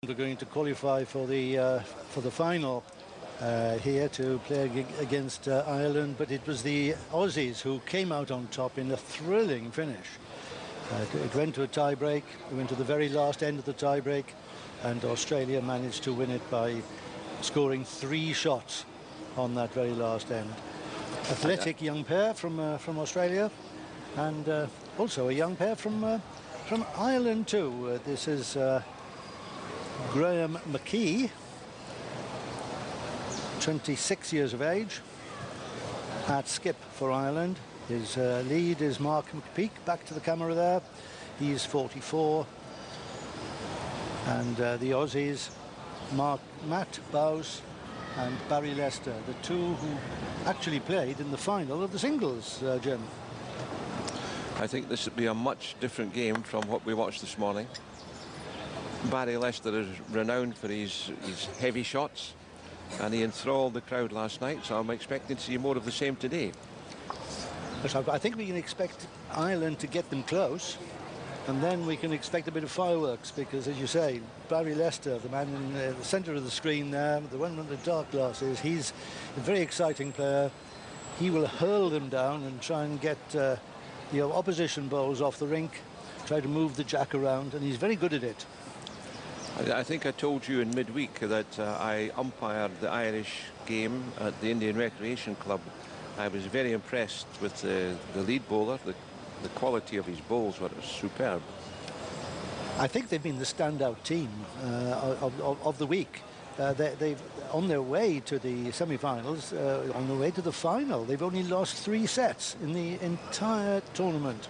Are going to qualify for the final here to play against Ireland, but it was the Aussies who came out on top in a thrilling finish. It went to a tie-break. It went to the very last end of the tie-break, and Australia managed to win it by scoring 3 shots on that very last end. Athletic young pair from Australia, and also a young pair from Ireland too. This is Graham McKee, 26 years of age, at skip for Ireland. His lead is Mark McPeak, back to the camera there. He's 44. And the Aussies, Matt Bowes and Barry Lester, the two who actually played in the final of the singles, Jim. I think this would be a much different game from what we watched this morning. Barry Lester is renowned for his heavy shots, and he enthralled the crowd last night, so I'm expecting to see more of the same today. I think we can expect Ireland to get them close, and then we can expect a bit of fireworks, because, as you say, Barry Lester, the man in the centre of the screen there, the one with the dark glasses, he's a very exciting player. He will hurl them down and try and get the opposition bowls off the rink, try to move the jack around, and he's very good at it. I think I told you in midweek that I umpired the Irish game at the Indian Recreation Club. I was very impressed with the lead bowler. The quality of his bowls were superb. I think they've been the standout team of the week. They've on their way to the semi-finals, on the way to the final. They've only lost 3 sets in the entire tournament,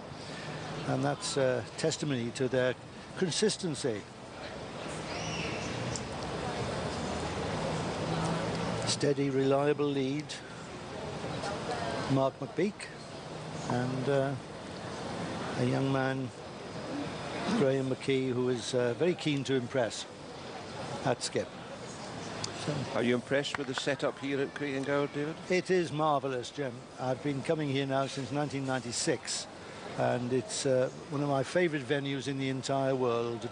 and that's testimony to their consistency. Steady, reliable lead, Mark McPeak, and a young man, Graham McKee, who is very keen to impress at skip. So, are you impressed with the setup here at Craigie Gower, David? It is marvellous, Jim. I've been coming here now since 1996, and it's one of my favourite venues in the entire world.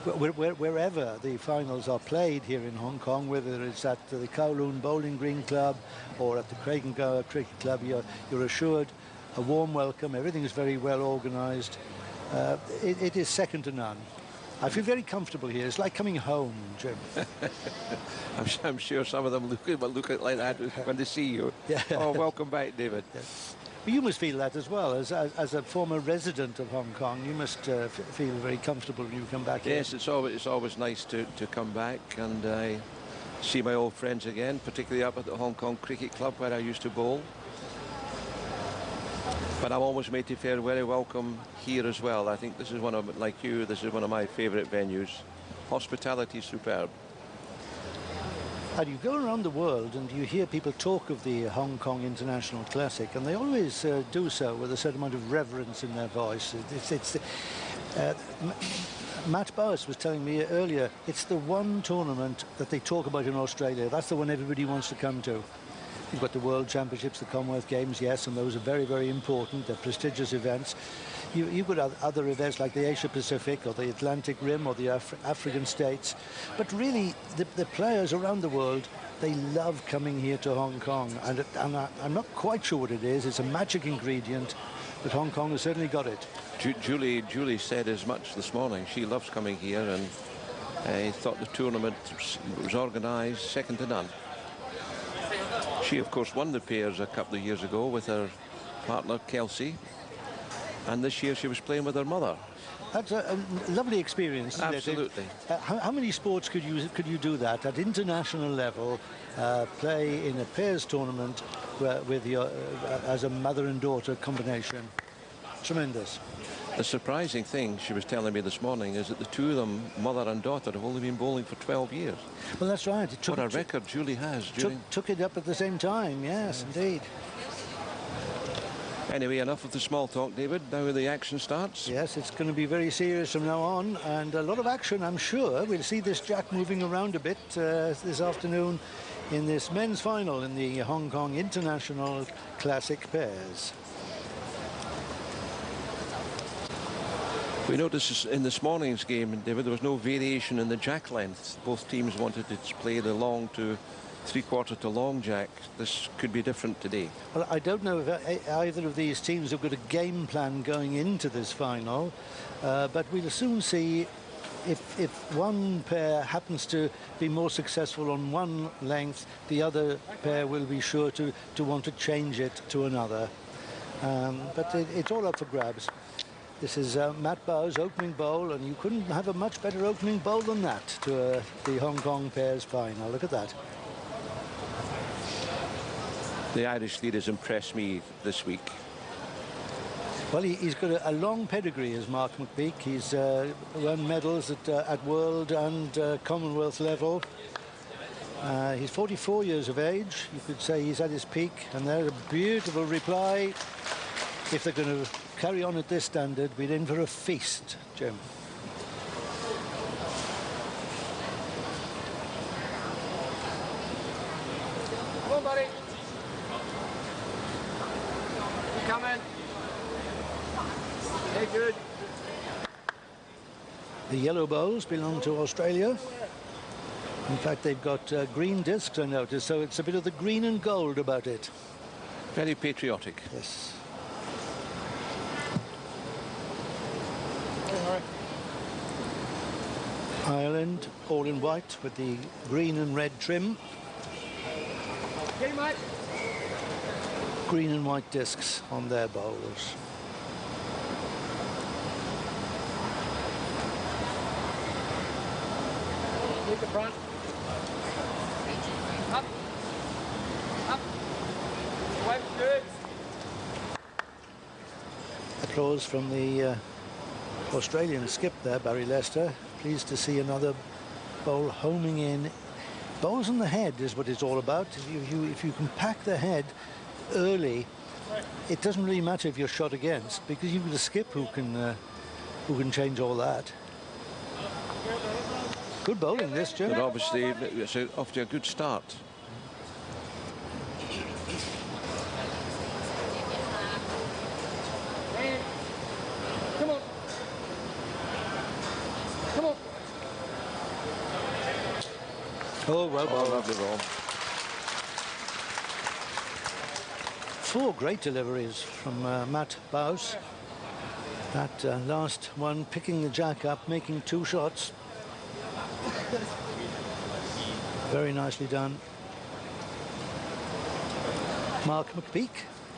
Wherever the finals are played here in Hong Kong, whether it's at the Kowloon Bowling Green Club or at the Craigie Gower Cricket Club, you're assured a warm welcome. Everything is very well organised. It is second to none. I feel very comfortable here. It's like coming home, Jim. I'm sure some of them look at like that when they see you. Yeah. Oh, welcome back, David. Yeah. But you must feel that as well. As a former resident of Hong Kong, you must feel very comfortable when you come back here. Yes, it's always nice to come back and see my old friends again, particularly up at the Hong Kong Cricket Club where I used to bowl. But I'm always made to feel very welcome here as well. I think this is like you, this is one of my favourite venues. Hospitality superb. And you go around the world and you hear people talk of the Hong Kong International Classic, and they always do so with a certain amount of reverence in their voice. Matt Bowes was telling me earlier, it's the one tournament that they talk about in Australia. That's the one everybody wants to come to. You've got the World Championships, the Commonwealth Games, yes, and those are very, very important. They're prestigious events. You've got other events like the Asia Pacific or the Atlantic Rim or the African states. But really, the players around the world, they love coming here to Hong Kong. And I'm not quite sure what it is. It's a magic ingredient, but Hong Kong has certainly got it. Julie said as much this morning. She loves coming here, and I thought the tournament was organised second to none. She, of course, won the pairs a couple of years ago with her partner, Kelsey. And this year she was playing with her mother. That's a lovely experience, isn't Absolutely. it? How many sports could you do that at international level, play in a pairs tournament with your as a mother and daughter combination? Tremendous. The surprising thing she was telling me this morning is that the two of them, mother and daughter, have only been bowling for 12 years. Well, that's right. What a record Julie has. Took it up at the same time, yes, indeed. Anyway, enough of the small talk, David. Now the action starts. Yes, it's going to be very serious from now on, and a lot of action, I'm sure. We'll see this jack moving around a bit this afternoon in this men's final in the Hong Kong International Classic Pairs. We noticed in this morning's game, David, there was no variation in the jack length. Both teams wanted to play the long to three-quarter to long jack. This could be different today. Well, I don't know if either of these teams have got a game plan going into this final, but we'll soon see if one pair happens to be more successful on one length, the other pair will be sure to want to change it to another. But it's all up for grabs. This is Matt Bowes' opening bowl, and you couldn't have a much better opening bowl than that to the Hong Kong pairs final. Look at that. The Irish leaders impressed me this week. Well, he's got a long pedigree as Mark McPeak. He's won medals at world and Commonwealth level. He's 44 years of age. You could say he's at his peak. And there's a beautiful reply. If they're going to carry on at this standard, we're in for a feast, Jim. Come on, buddy. You coming? Hey, good. The yellow bowls belong to Australia. In fact, they've got green discs, I noticed, so it's a bit of the green and gold about it. Very patriotic. Yes. Ireland, all in white with the green and red trim. Get him, mate. Green and white discs on their bowls. Keep the front. Up. Up. Wave good. Applause from the Australian skip there, Barry Lester. Pleased to see another bowl homing in. Bowls on the head is what it's all about. If you can pack the head early, it doesn't really matter if you're shot against, because you've got a skip who can change all that. Good bowling this, Jim. But obviously, it's off to a good start. Come on. Come on. Oh, well bowled. Lovely ball. 4 great deliveries from Matt Bowes. That last one, picking the jack up, making 2 shots. Very nicely done. Mark McPeak,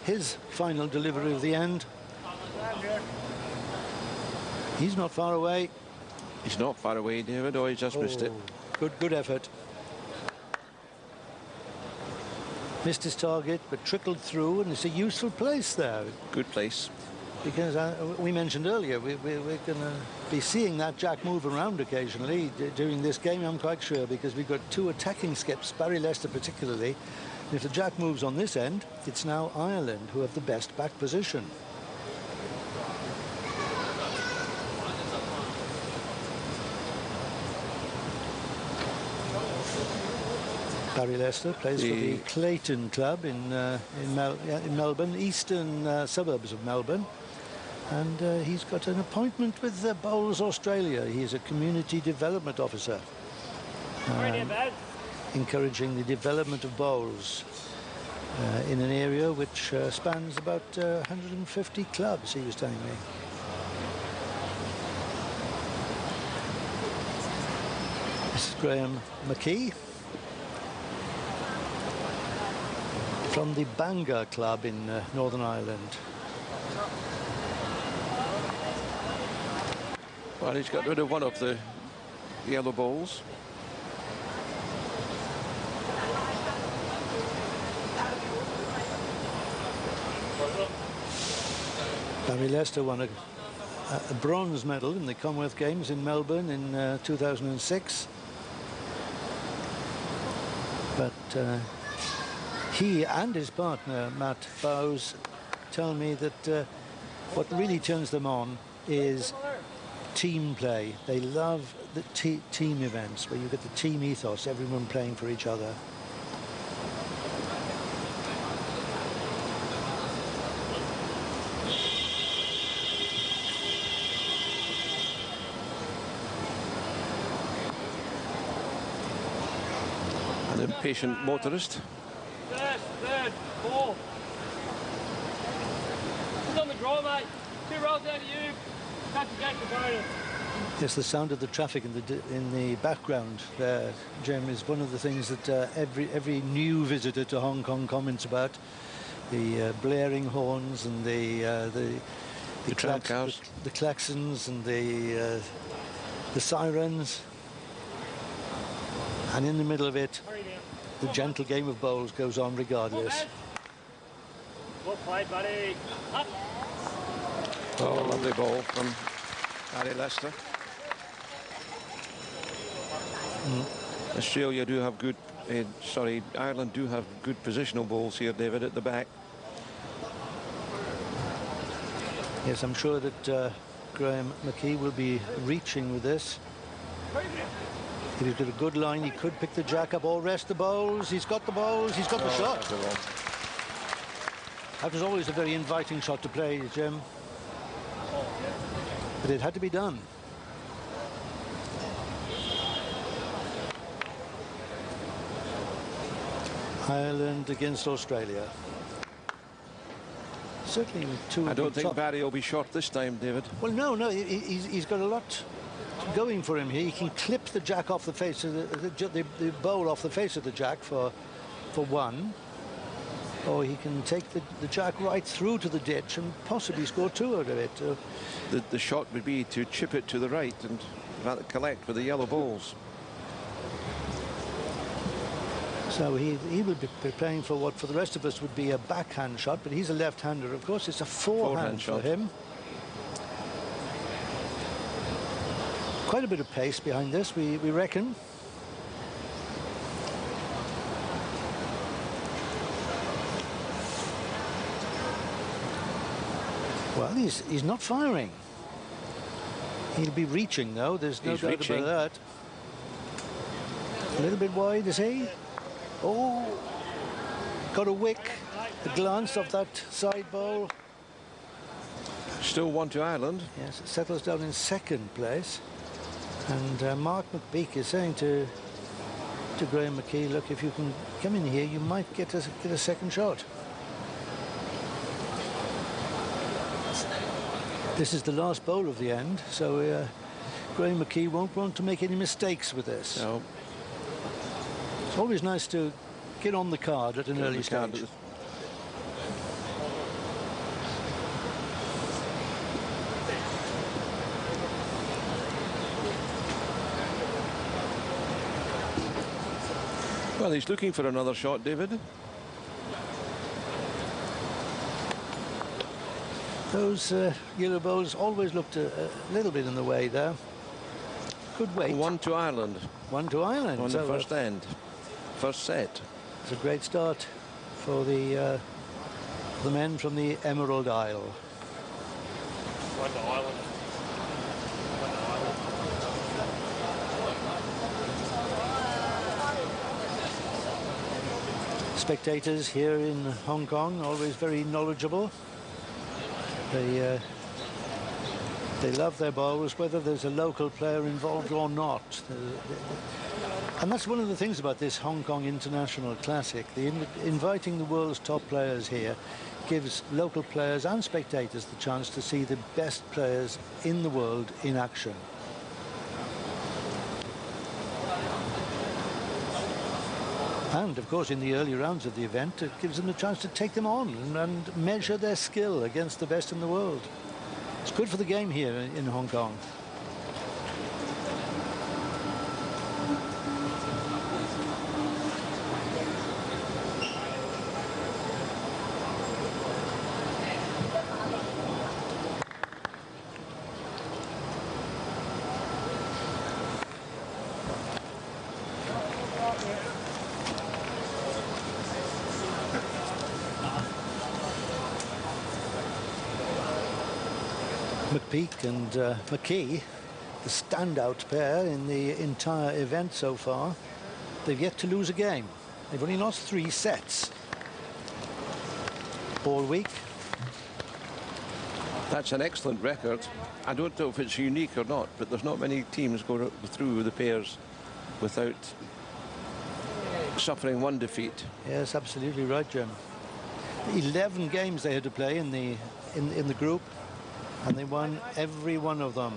his final delivery of the end. He's not far away. He's not far away, David. Oh, he just missed it. Good effort. Missed his target, but trickled through, and it's a useful place there. Good place. Because we mentioned earlier, we're going to be seeing that jack move around occasionally during this game, I'm quite sure, because we've got 2 attacking skips, Barry Lester particularly. And if the jack moves on this end, it's now Ireland who have the best back position. Barry Lester plays for the Clayton Club in Melbourne, eastern suburbs of Melbourne. And he's got an appointment with Bowls Australia. He's a community development officer, encouraging the development of bowls in an area which spans about 150 clubs, he was telling me. This is Graham McKee from the Bangor Club in Northern Ireland. Well, he's got rid of one of the yellow balls. Barry Lester won a bronze medal in the Commonwealth Games in Melbourne in 2006. But he and his partner, Matt Bowes, tell me that what really turns them on is team play. They love the team events where you get the team ethos, everyone playing for each other. An impatient motorist. Third, four. He's on the draw, mate. 2 rolls out of you. Cut the gate for bonus. Yes, the sound of the traffic in the background there, Jim, is one of the things that every new visitor to Hong Kong comments about. The blaring horns and the klaxons and the sirens, and in the middle of it, the gentle game of bowls goes on regardless. Well played, buddy. Up. Oh, lovely ball from Harry Lester. Australia do have good, Ireland do have good positional bowls here, David, at the back. Yes, I'm sure that Graham McKee will be reaching with this. If he's got a good line, he could pick the jack up or rest the bowls. He's got the bowls, he's got the shot. That was always a very inviting shot to play, Jim. But it had to be done. Ireland against Australia. Certainly two. I don't think Barry will be short this time, David. Well, no, he's got a lot going for him here. He can clip the jack off the face of the bowl off the face of the jack for one, or he can take the jack right through to the ditch and possibly score 2 out of it. The shot would be to chip it to the right and collect with the yellow balls. So he would be preparing for what for the rest of us would be a backhand shot, but he's a left-hander. Of course, it's a forehand for him. Quite a bit of pace behind this, we reckon. Well, he's not firing. He'll be reaching, though. There's no doubt about that. A little bit wide, is he? Oh, got a wick, a glance of that side bowl. Still 1 to Ireland. Yes, it settles down in 2nd place. And Mark McPeak is saying to Graham McKee, look, if you can come in here, you might get a second shot. This is the last bowl of the end, so Graham McKee won't want to make any mistakes with this. No. It's always nice to get on the card at an early stage. Well, he's looking for another shot, David. Those yellow bowls always looked a little bit in the way there. Good weight. 1 to Ireland. 1 to Ireland. On the first end. First set. It's a great start for the men from the Emerald Isle. 1 to Ireland. Spectators here in Hong Kong always very knowledgeable. They love their bowls, whether there's a local player involved or not. And that's one of the things about this Hong Kong International Classic. Inviting the world's top players here gives local players and spectators the chance to see the best players in the world in action. And, of course, in the early rounds of the event, it gives them the chance to take them on and measure their skill against the best in the world. It's good for the game here in Hong Kong. McPeak and McKee, the standout pair in the entire event so far. They've yet to lose a game. They've only lost 3 sets all week. That's an excellent record. I don't know if it's unique or not, but there's not many teams go through the pairs without suffering one defeat. Yes, absolutely right, Jim. 11 games they had to play in the group, and they won every one of them.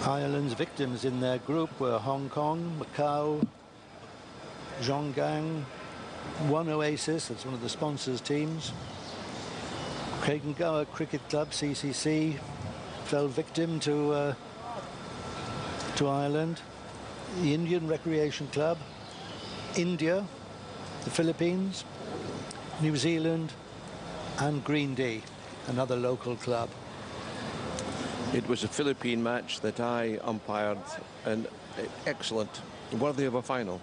Ireland's victims in their group were Hong Kong, Macau, Zhonggang, One Oasis, that's one of the sponsors' teams. Craigengower Cricket Club, CCC, fell victim to Ireland. The Indian Recreation Club, India, the Philippines, New Zealand, and Green Day, another local club. It was a Philippine match that I umpired, and excellent, worthy of a final.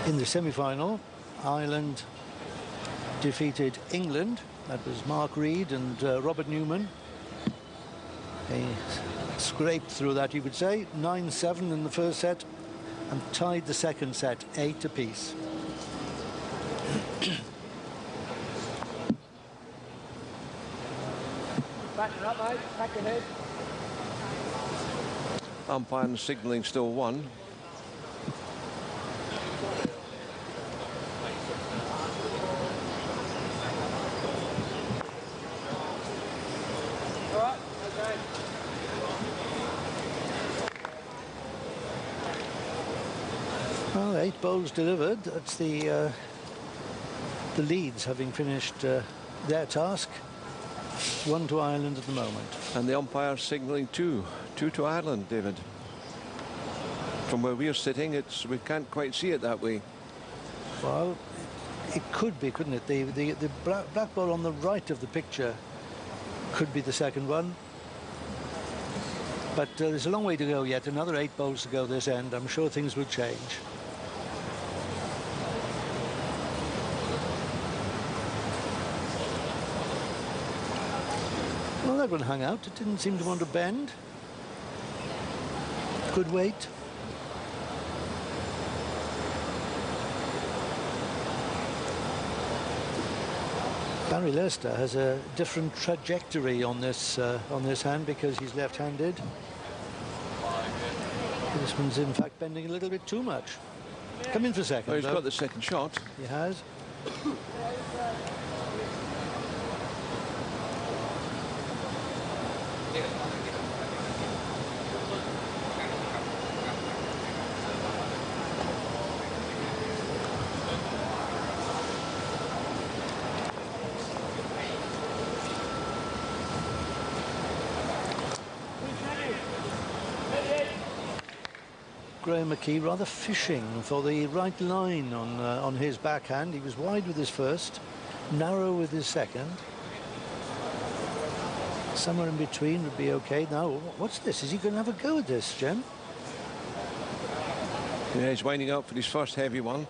In the semi-final, Ireland defeated England. That was Mark Reed and Robert Newman. They scraped through that, you could say. 9-7 in the first set and tied the second set 8 apiece. Back it up, mate. Back ahead. Umpire signalling still one. All right, okay. Well, 8 bowls delivered. That's the Leeds having finished their task. 1 to Ireland at the moment. And the umpire signalling 2 to Ireland, David. From where we're sitting, we can't quite see it that way. Well, it could be, couldn't it? The black ball on the right of the picture could be the second one. But there's a long way to go yet. Another 8 bowls to go this end. I'm sure things will change. Well, that one hung out. It didn't seem to want to bend. Good weight. Barry Lester has a different trajectory on this hand because he's left-handed. This one's in fact bending a little bit too much. Come in for a second. Oh, he's got the second shot. He has. Graham McKee rather fishing for the right line on his backhand. He was wide with his first, narrow with his second. Somewhere in between would be okay. Now, what's this? Is he going to have a go at this, Jim? Yeah, he's winding up for his first heavy one.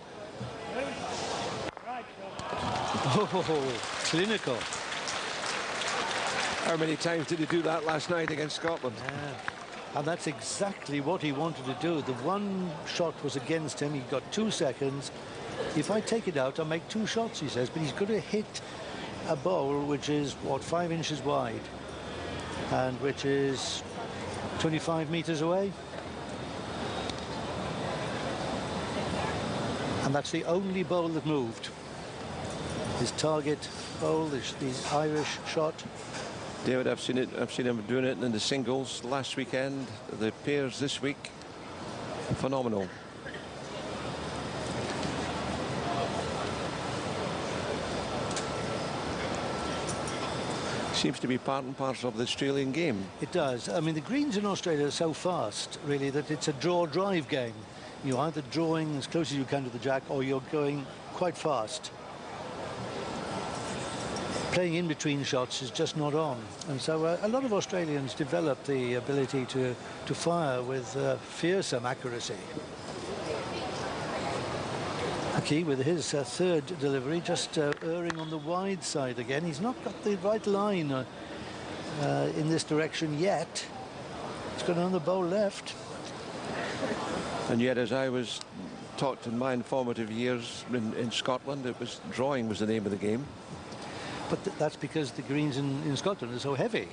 Oh, clinical. How many times did he do that last night against Scotland? Yeah. And that's exactly what he wanted to do. The one shot was against him. He got 2 seconds. If I take it out, I'll make 2 shots, he says. But he's going to hit a bowl which is, what, 5 inches wide and which is 25 meters away. And that's the only bowl that moved. His target bowl, the Irish shot. David, I've seen him doing it in the singles last weekend. The pairs this week, phenomenal. Seems to be part and parcel of the Australian game. It does. I mean, the greens in Australia are so fast, really, that it's a draw-drive game. You're either drawing as close as you can to the jack, or you're going quite fast. Playing in between shots is just not on, and so a lot of Australians develop the ability to fire with fearsome accuracy. McKee with his third delivery, just erring on the wide side again. He's not got the right line in this direction yet. He's got another bowl left. And yet, as I was taught in my informative years in Scotland, it was drawing was the name of the game. But that's because the greens in Scotland are so heavy,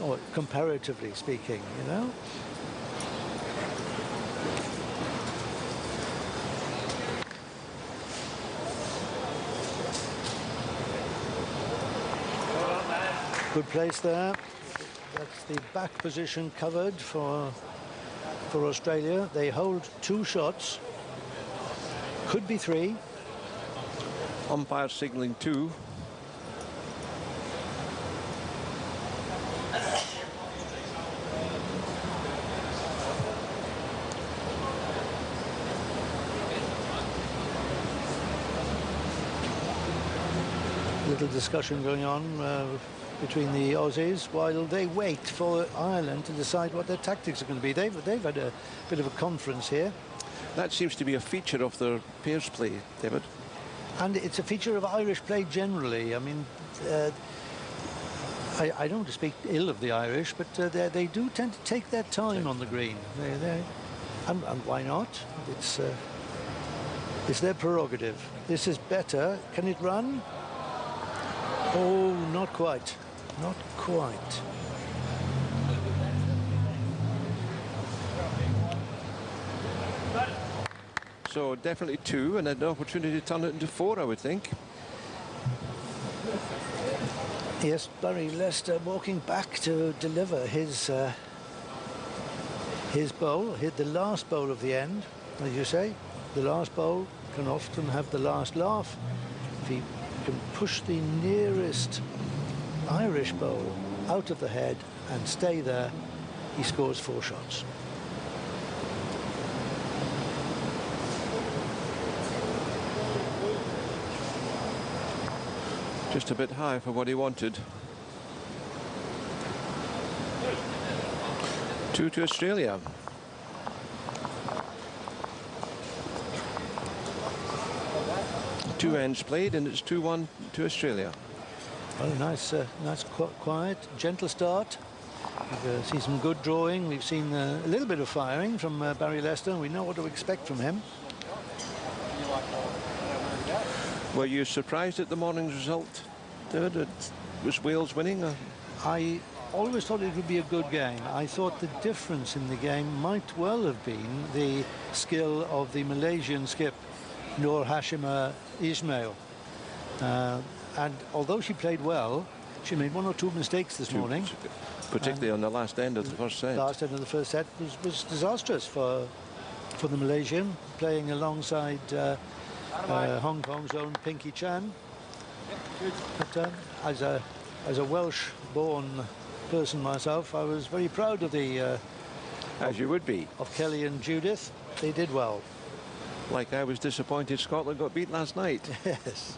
or comparatively speaking, you know. Good place there. That's the back position covered for Australia. They hold 2 shots. Could be 3. Umpire signalling 2. Little discussion going on between the Aussies while they wait for Ireland to decide what their tactics are going to be. They've had a bit of a conference here. That seems to be a feature of their pairs play, David. And it's a feature of Irish play generally. I mean, I don't want to speak ill of the Irish, but they do tend to take their time on the green. And why not? It's their prerogative. This is better. Can it run? Oh, not quite. Not quite. So definitely 2 and an opportunity to turn it into 4, I would think. Yes, Barry Lester walking back to deliver his bowl, hit the last bowl of the end, as you say. The last bowl can often have the last laugh. If he can push the nearest Irish bowl out of the head and stay there, he scores 4 shots. Just a bit high for what he wanted. 2 to Australia. Two ends played, and it's 2-1 to Australia. Well, nice, quiet, gentle start. We've seen some good drawing. We've seen a little bit of firing from Barry Lester. We know what to expect from him. Were you surprised at the morning's result, David? Was Wales winning? I always thought it would be a good game. I thought the difference in the game might well have been the skill of the Malaysian skip, Nur Hashimah Ismail. And although she played well, she made 1 or 2 mistakes this morning. Particularly on the last end of the first set. Last end of the first set was disastrous for the Malaysian, playing alongside Hong Kong's own Pinky Chan. But as a Welsh-born person myself, I was very proud of the as you would be, of Kelly and Judith. They did well. Like I was disappointed Scotland got beat last night. Yes.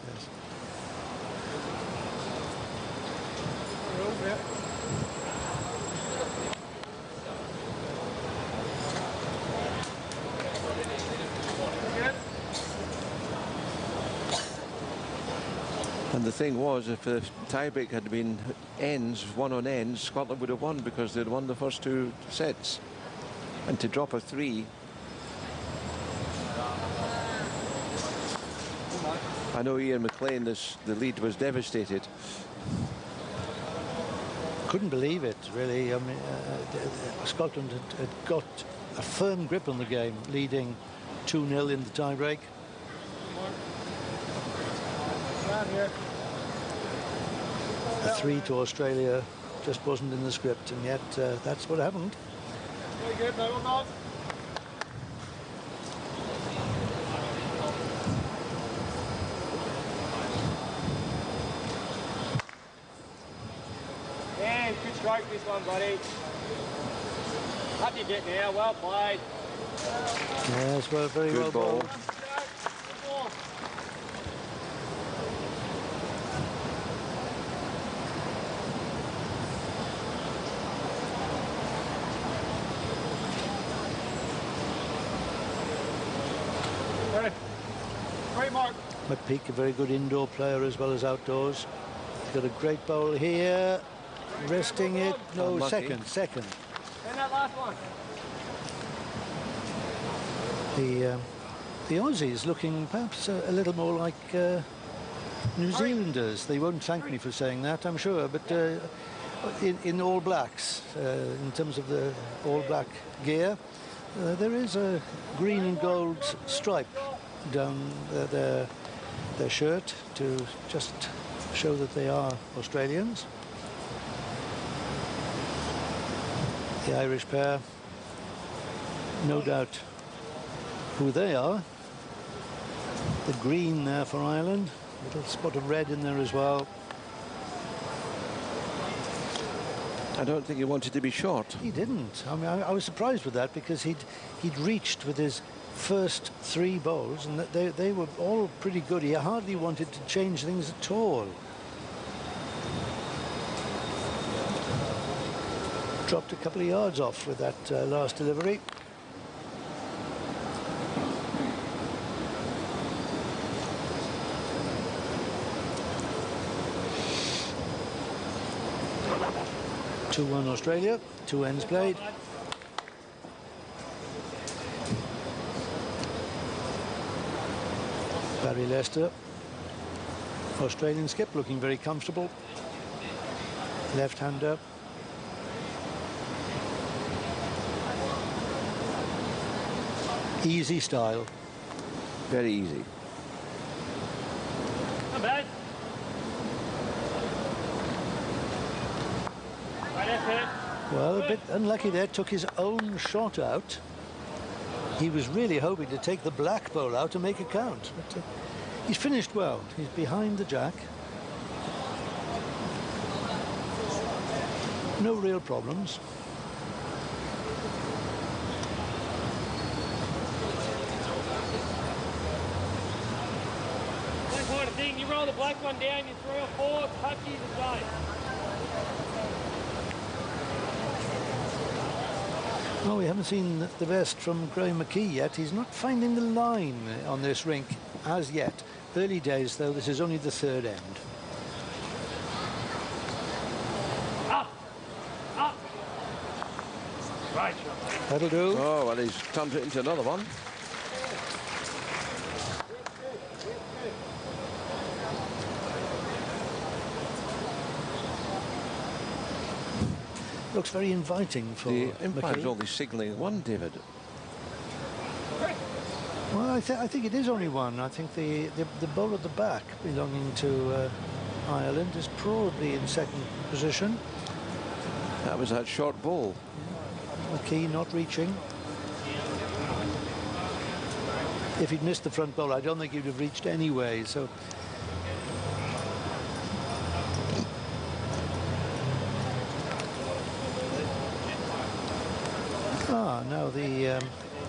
And the thing was, if the tiebreak had been ends, 1 on ends, Scotland would have won because they'd won the first 2 sets. And to drop a 3. I know Ian McLean, the lead was devastated. Couldn't believe it, really. I mean, Scotland had got a firm grip on the game, leading 2-0 in the tiebreak. A 3 to Australia just wasn't in the script, and yet that's what happened. Very good, no, well done. Man, good stroke this one, buddy. Up you get now, well played. Yes, well, very Good well ball. bowled. Great mark. McPeak, a very good indoor player as well as outdoors. He's got a great bowl here. Resting it. No, Unlucky. second. And that last one. The Aussies looking perhaps a little more like New Zealanders. They won't thank me for saying that, I'm sure, but in All Blacks, in terms of the All Black gear, there is a green and gold stripe down their shirt to just show that they are Australians. The Irish pair, no doubt who they are. The green there for Ireland, a little spot of red in there as well. I don't think he wanted to be short. He didn't. I mean, I was surprised with that because he'd reached with his first 3 bowls and they were all pretty good. He hardly wanted to change things at all. Dropped a couple of yards off with that last delivery. Two-1 Australia, 2 ends played. Barry Lester, Australian skip, looking very comfortable. Left-hander. Easy style. Very easy. Not bad. Right, that's it. Well, a bit unlucky there, took his own shot out. He was really hoping to take the black bowl out to make a count. But he's finished well. He's behind the jack. No real problems. Same kind of thing. You roll the black one down, you 3 or 4, touchy the side. Oh, we haven't seen the best from Graham McKee yet. He's not finding the line on this rink as yet. Early days, though, this is only the 3rd end. Up! Up! Right, shot. That'll do. Oh, well, he's turned it into another one. Looks very inviting for The umpire's McKee. only signalling one, David. Well, I think it is only one. I think the bowl at the back belonging to Ireland is probably in 2nd position. That was that short ball. McKee not reaching. If he'd missed the front bowl, I don't think he'd have reached anyway. So. Now the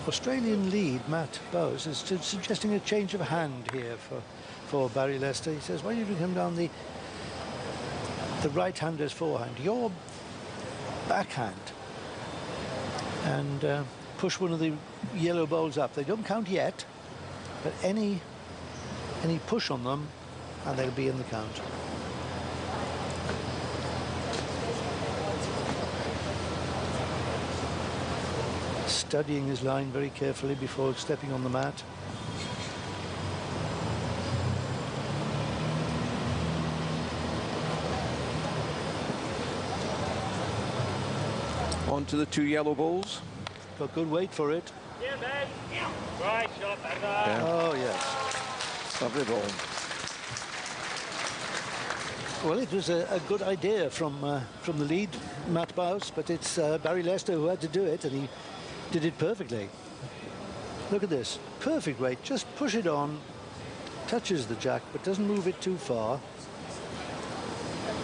Australian lead, Matt Bowes, is suggesting a change of hand here for Barry Lester. He says, why don't you come down the right-hander's forehand, your backhand, and push one of the yellow bowls up. They don't count yet, but any push on them and they'll be in the count. Studying his line very carefully before stepping on the mat. On to the 2 yellow balls. Got good weight for it. Yeah, man. Right, shot. Yeah. Oh, yes. Lovely ball. Well, it was a good idea from the lead, Matt Bowes, but it's Barry Lester who had to do it, and he did it perfectly. Look at this. Perfect weight. Just push it on. Touches the jack, but doesn't move it too far.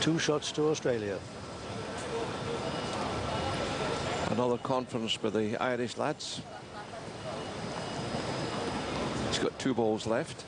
2 shots to Australia. Another conference with the Irish lads. He's got 2 balls left.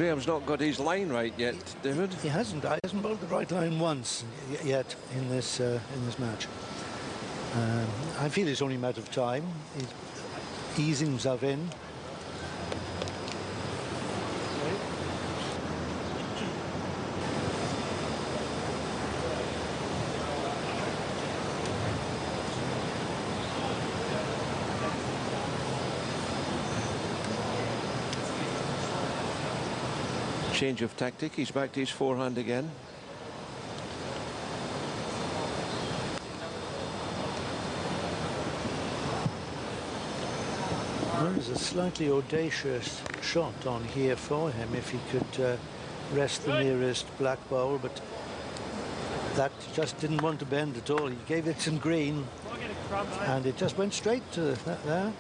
Graham's not got his line right yet, David. He hasn't. He hasn't bowled the right line once yet in this match. I feel it's only a matter of time. He's easing himself in. Change of tactic. He's back to his forehand again. Well, there's a slightly audacious shot on here for him if he could rest the nearest black bowl, but that just didn't want to bend at all. He gave it some green and it just went straight to that there.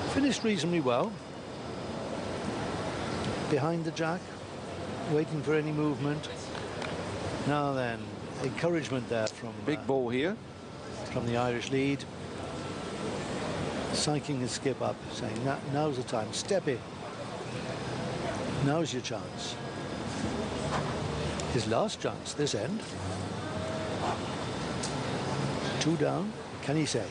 Finished reasonably well. Behind the jack, waiting for any movement. Now then, encouragement there from big ball here from the Irish lead, psyching his skip up, saying now's the time, step in, now's your chance. His last chance this end. 2 down, can he save?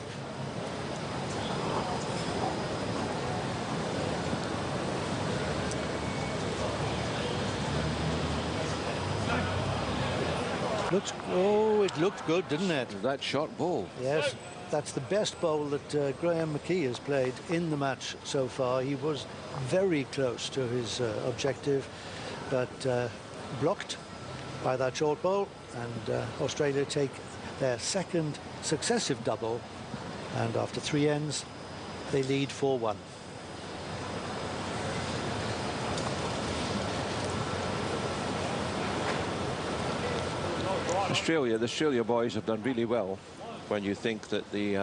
It looked good, didn't it? That short ball. Yes, that's the best bowl that Graeme McKee has played in the match so far. He was very close to his objective, but blocked by that short ball, and Australia take their second successive double, and after 3 ends, they lead 4-1. The Australia boys have done really well when you think that they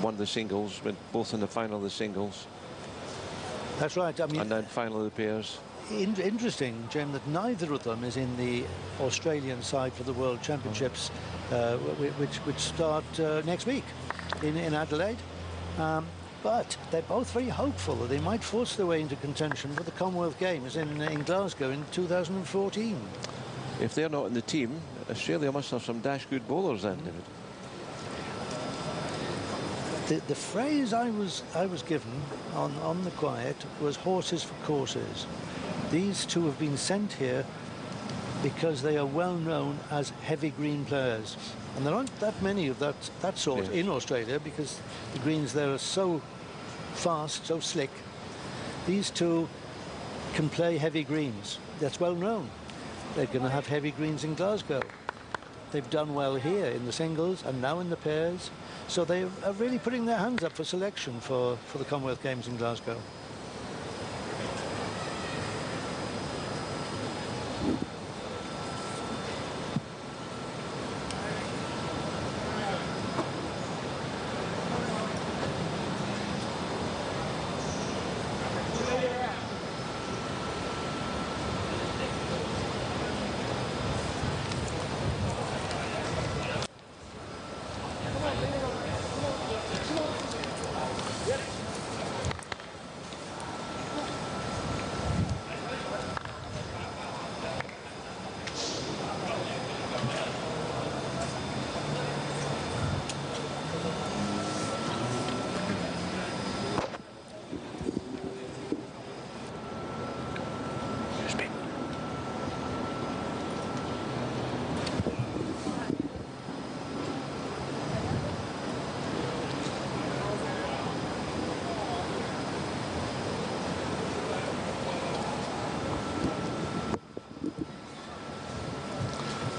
won the singles, went both in the final of the singles. That's right. I mean, and then final of the pairs. Interesting, Jim, that neither of them is in the Australian side for the World Championships, which start next week in Adelaide. But they're both very hopeful that they might force their way into contention for the Commonwealth Games in Glasgow in 2014. If they're not in the team, Australia must have some dash good bowlers then, David. The phrase I was given on the quiet was horses for courses. These two have been sent here because they are well known as heavy green players, and there aren't that many of that sort in Australia because the greens there are so fast, so slick. These two can play heavy greens. That's well known. They're going to have heavy greens in Glasgow. They've done well here in the singles and now in the pairs. So they are really putting their hands up for selection for the Commonwealth Games in Glasgow.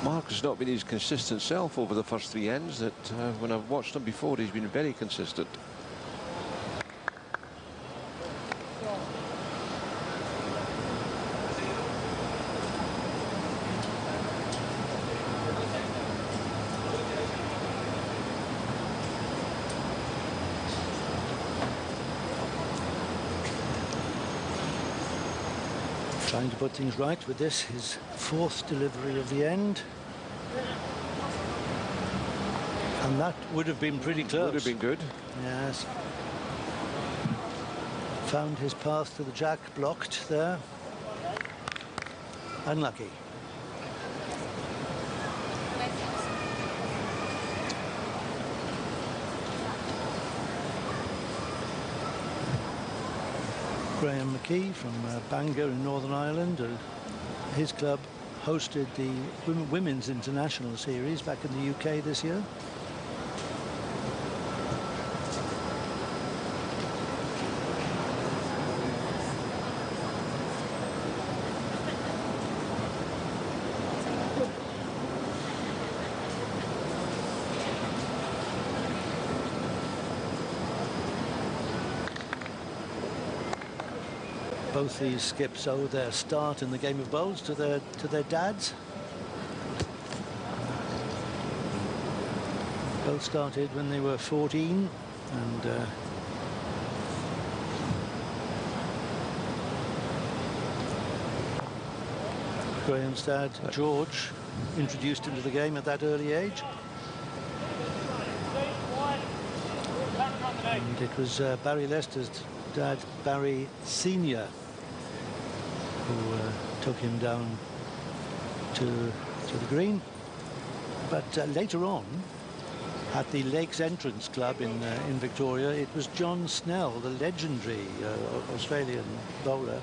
Mark has not been his consistent self over the first 3 ends. That when I've watched him before, he's been very consistent. Trying to put things right with this, his 4th delivery of the end. And that would have been pretty close. Would have been good. Yes. Found his path to the jack blocked there. Unlucky. Graham McKee from Bangor in Northern Ireland. His club hosted the Women's International Series back in the UK this year. Both these skips owe their start in the game of bowls to their dads. Both started when they were 14, and Graham's dad, George, introduced him to the game at that early age. And it was Barry Lester's dad, Barry Senior, who took him down to the green. But later on, at the Lakes Entrance Club in Victoria, it was John Snell, the legendary Australian bowler,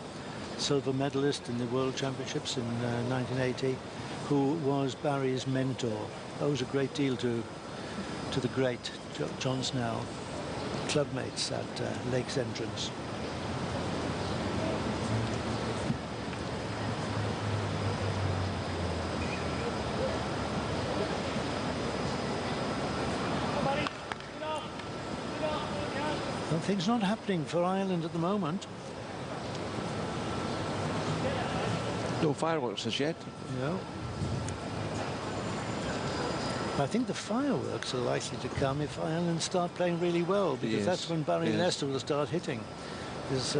silver medalist in the World Championships in 1980, who was Barry's mentor. Owes a great deal to the great John Snell. Clubmates at Lakes Entrance. Well, things not happening for Ireland at the moment. No fireworks as yet. No. I think the fireworks are likely to come if Ireland start playing really well, because that's when Barry Lester will start hitting. There's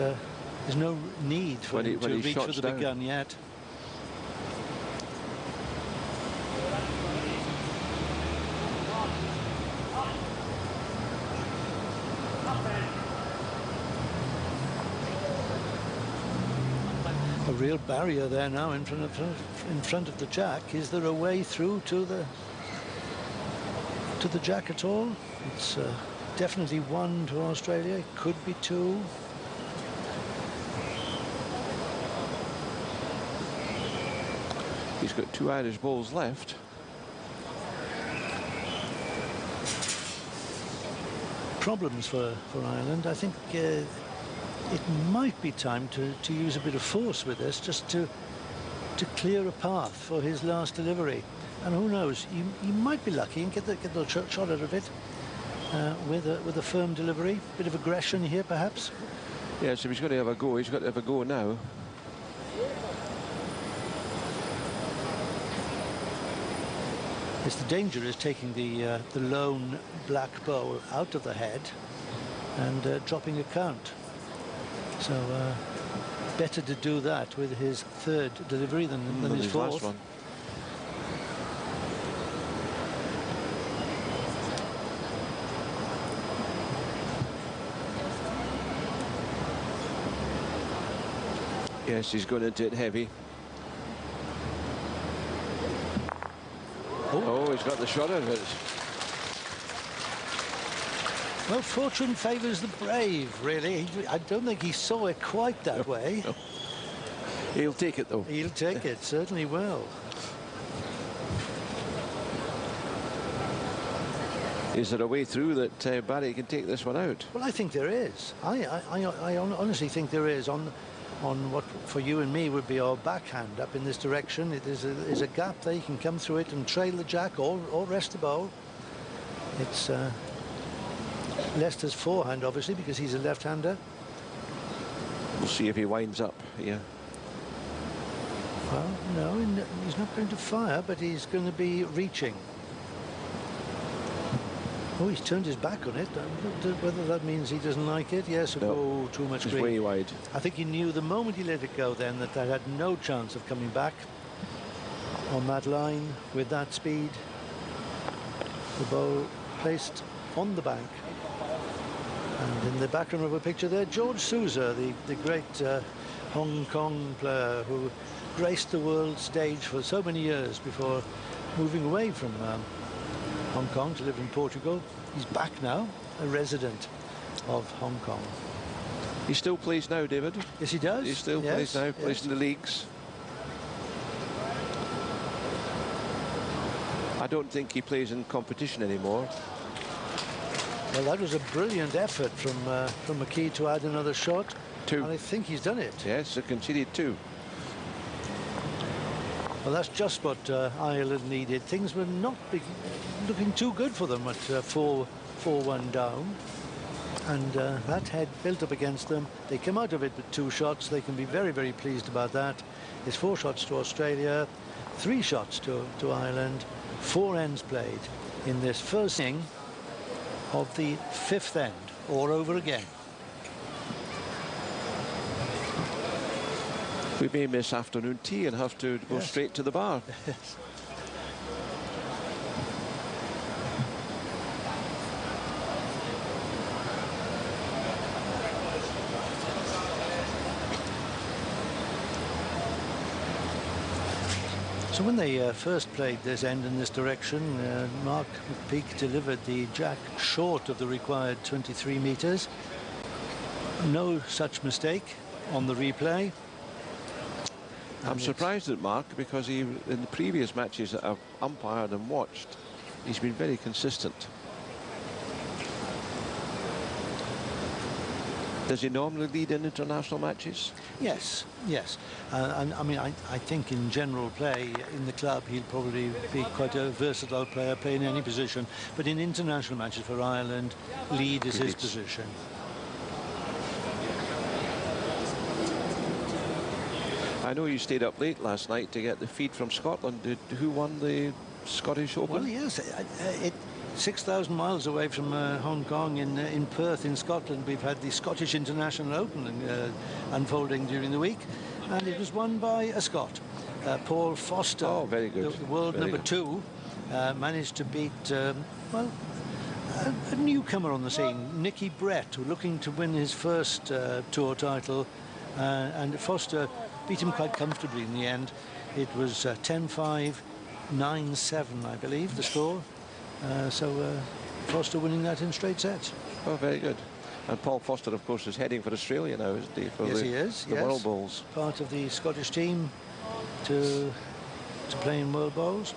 no need for him to reach for the big gun yet. A real barrier there now in front of the jack. Is there a way through to the jack at all? It's definitely one to Australia. It could be two. He's got 2 Irish balls left. Problems for Ireland. I think it might be time to use a bit of force with this, just to clear a path for his last delivery. And who knows, he might be lucky and get the shot out of it with a firm delivery. Bit of aggression here, perhaps. Yeah, so he's got to have a go. He's got to have a go now. Yes, the danger is taking the lone black ball out of the head and dropping a count. So better to do that with his third delivery than his fourth. Last one. Yes, he's going into it heavy. Oh, he's got the shot of it. Well, fortune favours the brave, really. I don't think he saw it quite that way. No. He'll take it, though. He'll take it, certainly will. Is there a way through that Barry can take this one out? Well, I think there is. I honestly think there is. On what for you and me would be our backhand up in this direction. It is a gap there. You can come through it and trail the jack or rest the bowl. It's Lester's forehand, obviously, because he's a left-hander. We'll see if he winds up here. Well, no, he's not going to fire, but he's going to be reaching. Oh, he's turned his back on it. Whether that means he doesn't like it. Yes, no, too much green. It's way wide. I think he knew the moment he let it go then that had no chance of coming back on that line with that speed. The ball placed on the bank. And in the background of a picture there, George Souza, the great Hong Kong player who graced the world stage for so many years before moving away from Hong Kong to live in Portugal. He's back now, a resident of Hong Kong. He still plays now, David? Yes, he does. He still plays now, plays in the leagues. I don't think he plays in competition anymore. Well, that was a brilliant effort from McKee to add another shot. 2. And I think he's done it. Yes, they conceded 2. Well, that's just what Ireland needed. Things were not looking too good for them at 4-1 down. And that had built up against them. They came out of it with 2 shots. They can be very, very pleased about that. It's 4 shots to Australia, 3 shots to Ireland, 4 ends played in this first inning of the 5th end, all over again. We may miss afternoon tea and have to go straight to the bar. Yes. So when they first played this end in this direction, Mark McPeak delivered the jack short of the required 23 metres. No such mistake on the replay. I'm surprised at Mark because in the previous matches that I've umpired and watched, he's been very consistent. Does he normally lead in international matches? Yes, yes. And I mean, I think in general play in the club, he'll probably be quite a versatile player, play in any position. But in international matches for Ireland, lead is his position. I know you stayed up late last night to get the feed from Scotland. Who won the Scottish Open? Well, yes, 6,000 miles away from Hong Kong in Perth in Scotland, we've had the Scottish International Open unfolding during the week, and it was won by a Scot, Paul Foster. Oh, very good. The world very number good. 2 managed to beat, well, a newcomer on the scene, Nicky Brett, looking to win his first tour title, and Foster beat him quite comfortably in the end. It was 10-5, 9-7, I believe, the score. So Foster winning that in straight sets. Oh, very good. And Paul Foster, of course, is heading for Australia now, isn't he? For Yes, he is. The World Bowls. Part of the Scottish team to play in World Bowls,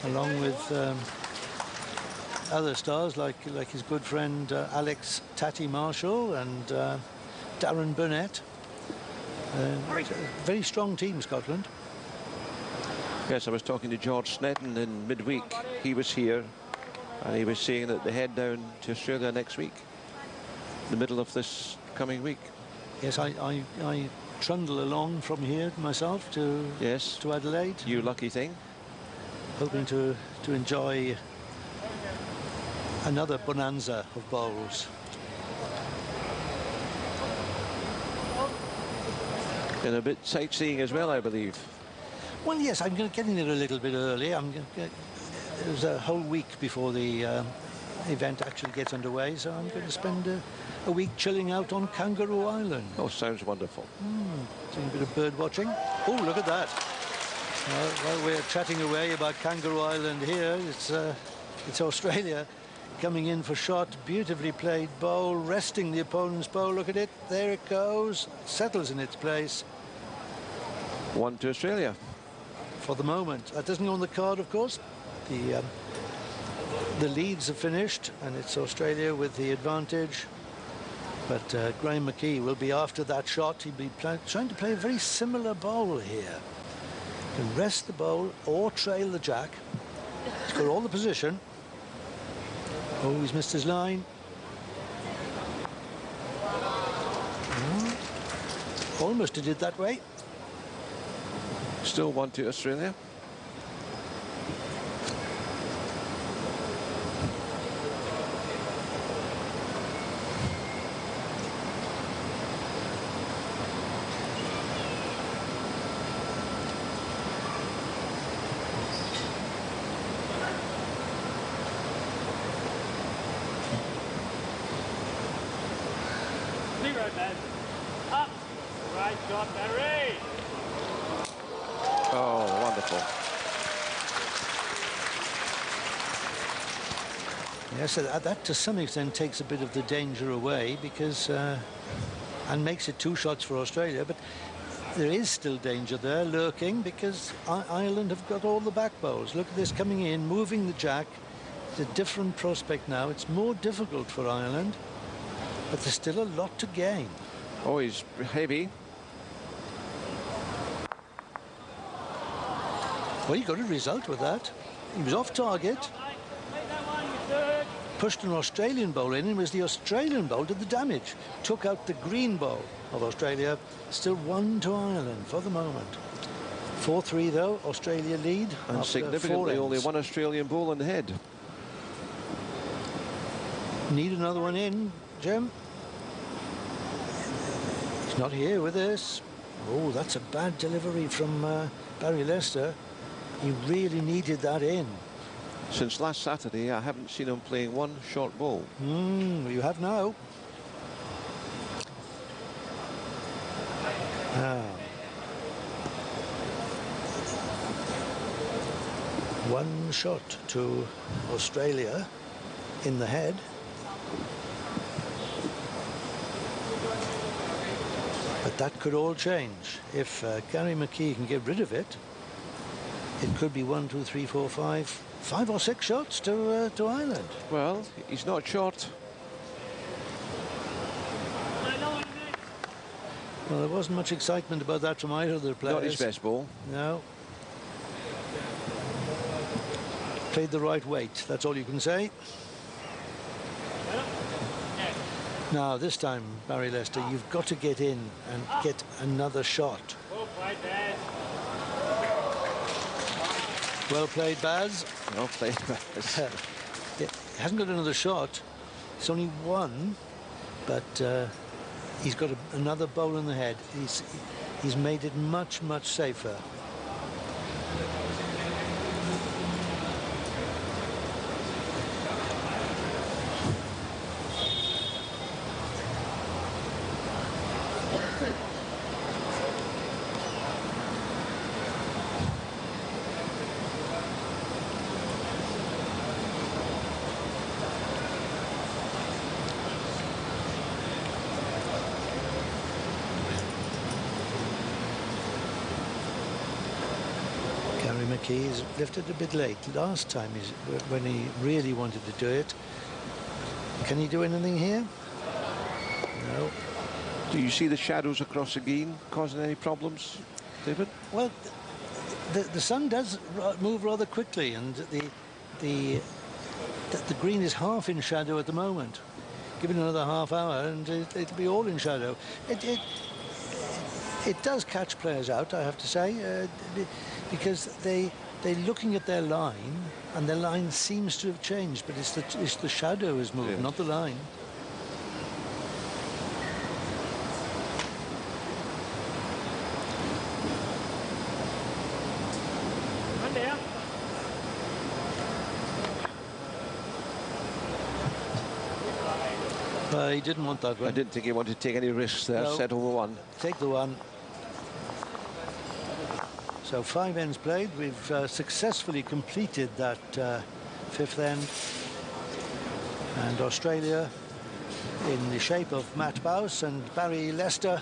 along with other stars like his good friend Alex Tatty Marshall and Darren Burnett. Very strong team, Scotland. Yes, I was talking to George Snedden in midweek. He was here, and he was saying that they head down to Australia next week, the middle of this coming week. Yes, I trundle along from here myself to Adelaide. You lucky thing. Hoping to enjoy another bonanza of bowls. And a bit sightseeing as well, I believe. Well, yes, I'm getting there a little bit early. There's a whole week before the event actually gets underway, so I'm going to spend a week chilling out on Kangaroo Island. Oh, sounds wonderful. Doing a bit of bird watching. Oh, look at that. While we're chatting away about Kangaroo Island here, it's Australia coming in for shot. Beautifully played bowl, resting the opponent's bowl. Look at it. There it goes. Settles in its place. 1 to Australia. For the moment. That doesn't go on the card, of course. The leads are finished, and it's Australia with the advantage. But Graeme McKee will be after that shot. He'll be trying to play a very similar bowl here. He can rest the bowl or trail the jack. He's got all the position. Oh, he's missed his line. Almost did it that way. Still 1 to Australia. shot, Barry. Oh, wonderful. Yes, so that to some extent takes a bit of the danger away because and makes it 2 shots for Australia, but there is still danger there lurking because Ireland have got all the back bowls. Look at this coming in, moving the jack. It's a different prospect now. It's more difficult for Ireland, but there's still a lot to gain. Oh, he's heavy. Well, he got a result with that. He was off target. Pushed an Australian bowl in, and it was the Australian bowl did the damage. Took out the green bowl of Australia. Still 1 to Ireland for the moment. 4-3 though, Australia lead. And significantly only 1 Australian bowl in the head. Need another one in, Jim. He's not here with us. Oh, that's a bad delivery from Barry Lester. He really needed that in. Since last Saturday, I haven't seen him playing 1 short ball. You have now. Now, 1 shot to Australia in the head. But that could all change. If Gary McKee can get rid of it, it could be 1, 2, 3, 4, 5 or 6 shots to Ireland. Well, he's not short. Well, there wasn't much excitement about that from either of the players. Not his best ball. No. Played the right weight, that's all you can say. Now, this time, Barry Lester, you've got to get in and get another shot. Well played, Baz. Well played, Baz. Well played, Baz. He hasn't got another shot. It's only 1, but he's got another bowl in the head. He's made it much, much safer. He's lifted a bit late. Last time when he really wanted to do it. Can he do anything here? No. Do you see the shadows across the green causing any problems, David? Well, the sun does move rather quickly, and the green is half in shadow at the moment. Give it another half hour, and it'll be all in shadow. It does catch players out, I have to say, because they're looking at their line, and their line seems to have changed, but it's the shadow has moved, not the line. He didn't want that one. I didn't think he wanted to take any risks there. No. Set over 1. Take the 1. So 5 ends played. We've successfully completed that 5th end. And Australia, in the shape of Matt Bowes and Barry Lester,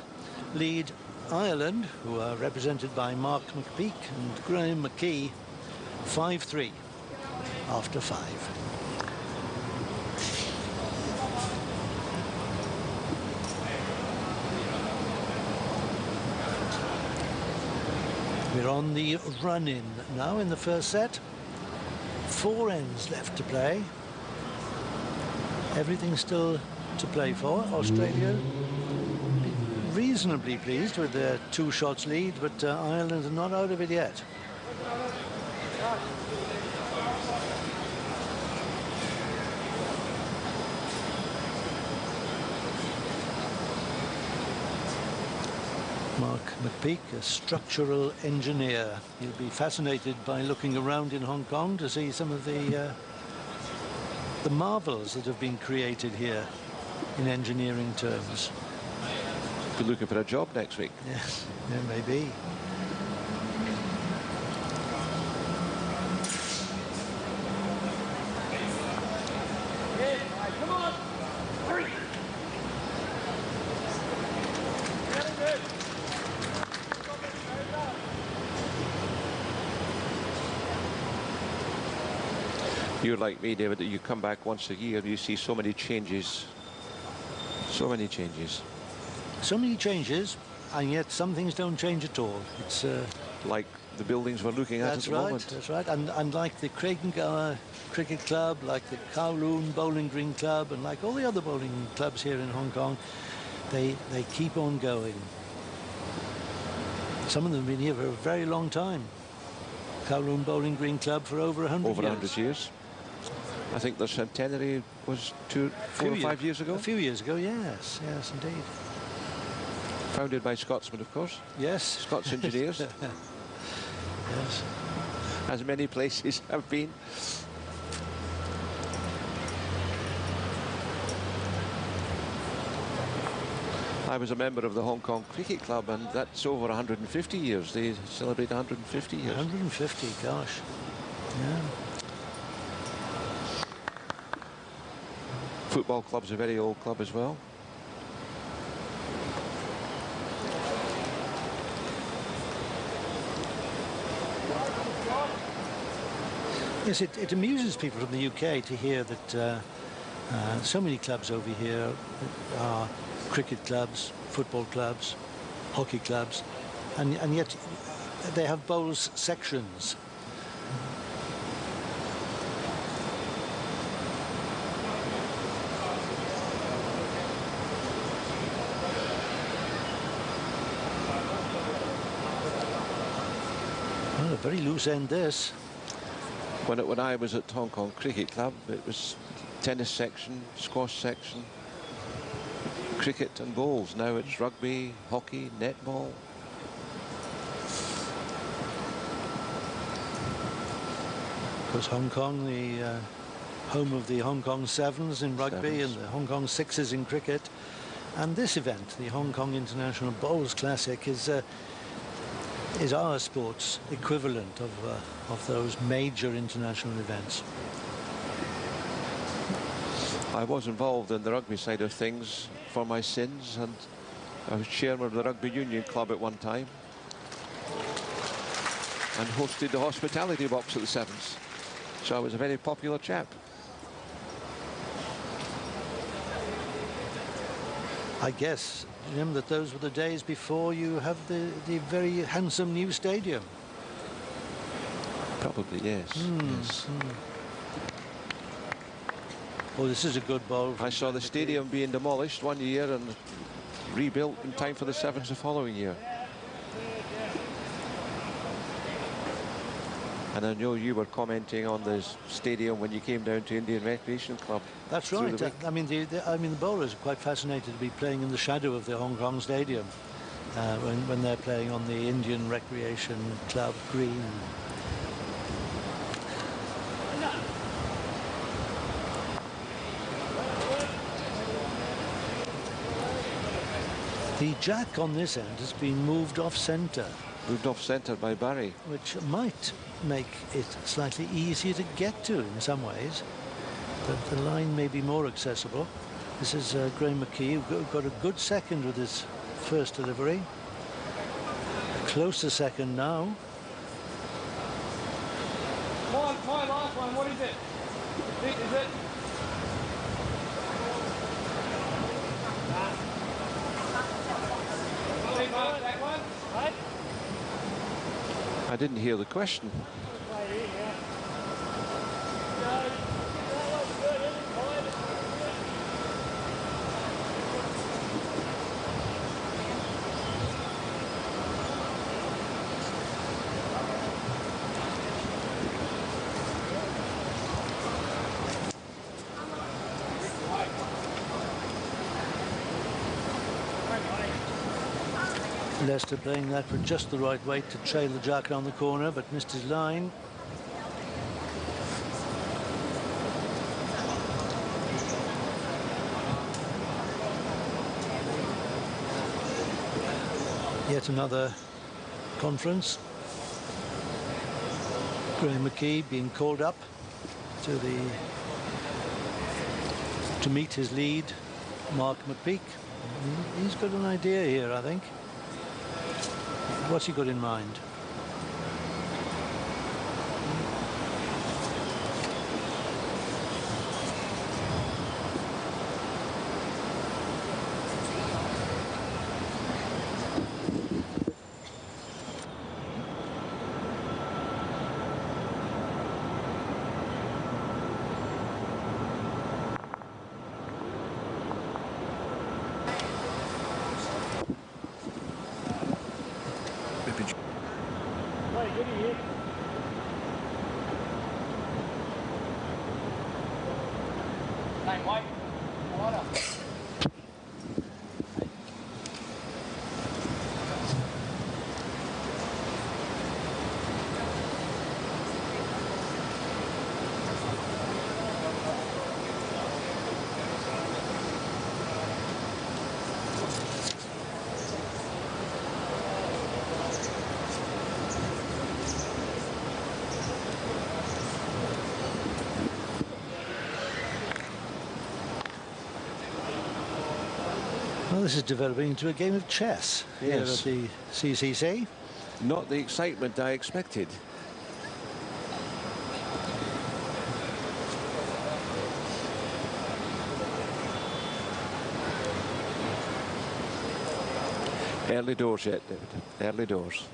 lead Ireland, who are represented by Mark McPeak and Graham McKee, 5-3 after 5. We're on the run-in now in the first set. 4 ends left to play. Everything still to play for. Australia reasonably pleased with their 2 shots lead, but Ireland are not out of it yet. Mark McPeak, a structural engineer. He'll be fascinated by looking around in Hong Kong to see some of the marvels that have been created here in engineering terms. Be looking for a job next week. Yes, yeah, maybe. Come on! Hurry! Very good. You're like me, David, that you come back once a year, you see so many changes. So many changes. So many changes, and yet some things don't change at all. It's Like the buildings we're looking at that's the right. moment. That's right. And like the Craigengower Cricket Club, like the Kowloon Bowling Green Club, and like all the other bowling clubs here in Hong Kong, they keep on going. Some of them have been here for a very long time. Kowloon Bowling Green Club for over 100 Over years. 100 years. I think the centenary was 4 or 5 years ago. A few years ago, yes. Yes, indeed. Founded by Scotsmen, of course. Yes. Scots engineers, Yes. as many places have been. I was a member of the Hong Kong Cricket Club, and that's over 150 years. They celebrate 150 years. 150, gosh. Yeah. Football club's a very old club as well. Yes, it amuses people from the UK to hear that so many clubs over here are cricket clubs, football clubs, hockey clubs, and yet they have bowls sections. Well, a very loose end this. When I was at Hong Kong Cricket Club, it was tennis section, squash section, cricket and bowls. Now it's rugby, hockey, netball. Of course, Hong Kong, the home of the Hong Kong Sevens in rugby and the Hong Kong Sixes in cricket. And this event, the Hong Kong International Bowls Classic, is our sport's equivalent of those major international events. I was involved in the rugby side of things for my sins, and I was chairman of the Rugby Union Club at one time and hosted the hospitality box at the Sevens. So I was a very popular chap. I guess, Jim, that those were the days before you have the very handsome new stadium. Probably, yes. yes. Oh, this is a good bowl. I saw the stadium being demolished one year and rebuilt in time for the Sevens the following year. And I know you were commenting on the stadium when you came down to Indian Recreation Club. That's right. I mean, the bowlers are quite fascinated to be playing in the shadow of the Hong Kong Stadium when they're playing on the Indian Recreation Club green. The jack on this end has been moved off centre. Moved off centre by Barry. Which might make it slightly easier to get to in some ways. But the line may be more accessible. This is Graham McKee, who got a good second with his first delivery. A closer second now. Come on, my last one, what is it? Is it? That one? Right? I didn't hear the question. Lester playing that for just the right weight to trail the jack on the corner, but missed his line. Yet another conference. Graham McKee being called up to meet his lead, Mark McPeak. He's got an idea here, I think. What's he got in mind? Well, this is developing into a game of chess here at the CCC. Not the excitement I expected. Early doors yet, David. Early doors.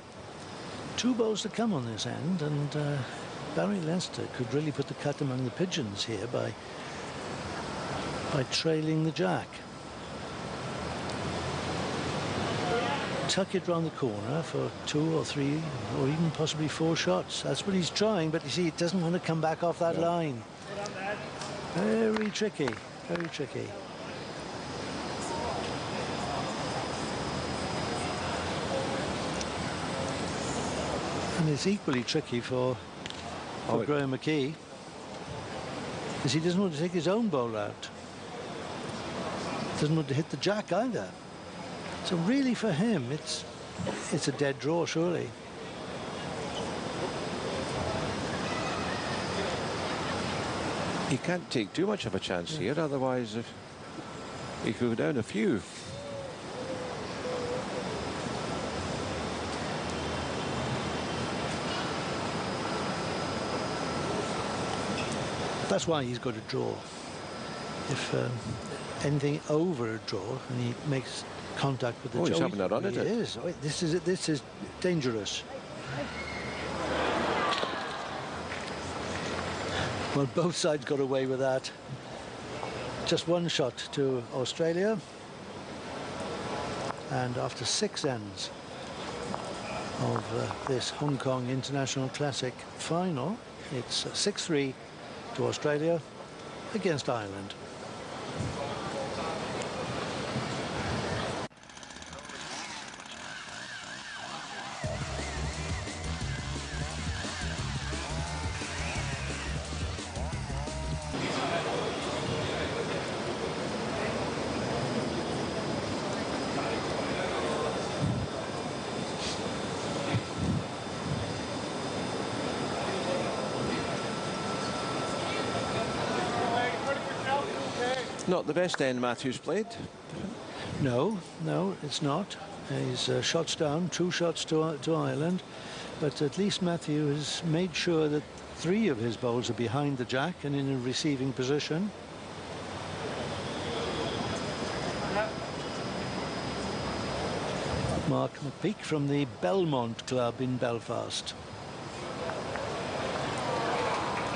2 balls to come on this end, and Barry Lester could really put the cat among the pigeons here by trailing the jack. Tuck it round the corner for 2 or 3 or even possibly 4 shots. That's what he's trying, but you see, it doesn't want to come back off that line. Very tricky, very tricky. And it's equally tricky for Graham McKee, because he doesn't want to take his own bowl out. Doesn't want to hit the jack either. So really for him, it's a dead draw, surely. He can't take too much of a chance here, otherwise he could go down a few. That's why he's got a draw. If anything over a draw and he makes contact with the he's having a run at it. He is. Oh, this is dangerous. Well, both sides got away with that. Just 1 shot to Australia, and after 6 ends of this Hong Kong International Classic final, it's 6-3 to Australia against Ireland. Not the best end Matthews played. No, it's not. He's shots down, 2 shots to Ireland, but at least Matthew has made sure that 3 of his bowls are behind the jack and in a receiving position. Mark McPeak from the Belmont Club in Belfast.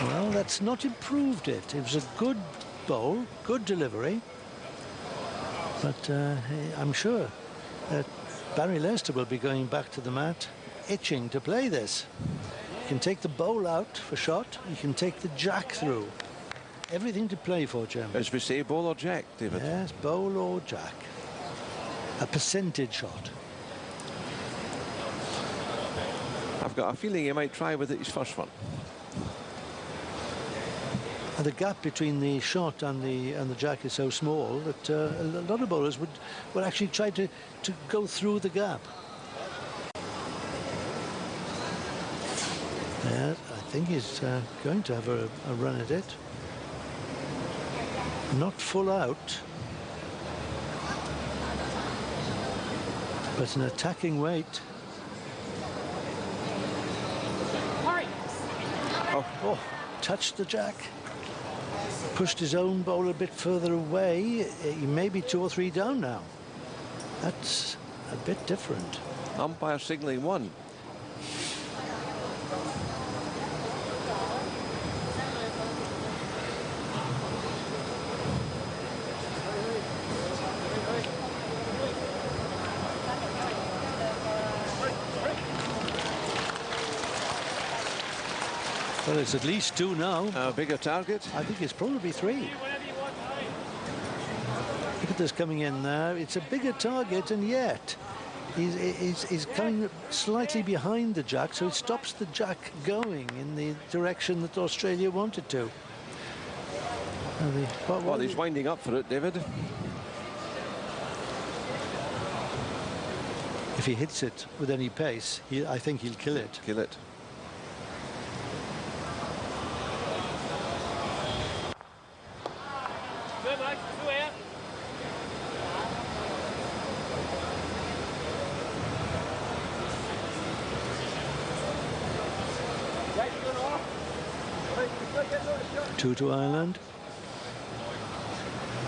Well, that's not improved it. It was a good bowl, good delivery, but I'm sure that Barry Lester will be going back to the mat itching to play this. You can take the bowl out for shot, you can take the jack through. Everything to play for, Jim. As we say, bowl or jack, David? Yes, bowl or jack. A percentage shot. I've got a feeling he might try with it his first one. And the gap between the shot and the jack is so small that a lot of bowlers would actually try to go through the gap. Yeah, I think he's going to have a run at it. Not full out, but an attacking weight. Oh, touched the jack. Pushed his own bowl a bit further away. He may be 2 or 3 down now. That's a bit different. Umpire signalling 1. Well, it's at least 2 now. A bigger target? I think it's probably 3. Look at this coming in now. It's a bigger target, and yet he's coming slightly behind the jack, so it stops the jack going in the direction that Australia wanted to. Well, he's winding up for it, David. If he hits it with any pace, I think he'll kill it. Kill it. Two to Ireland,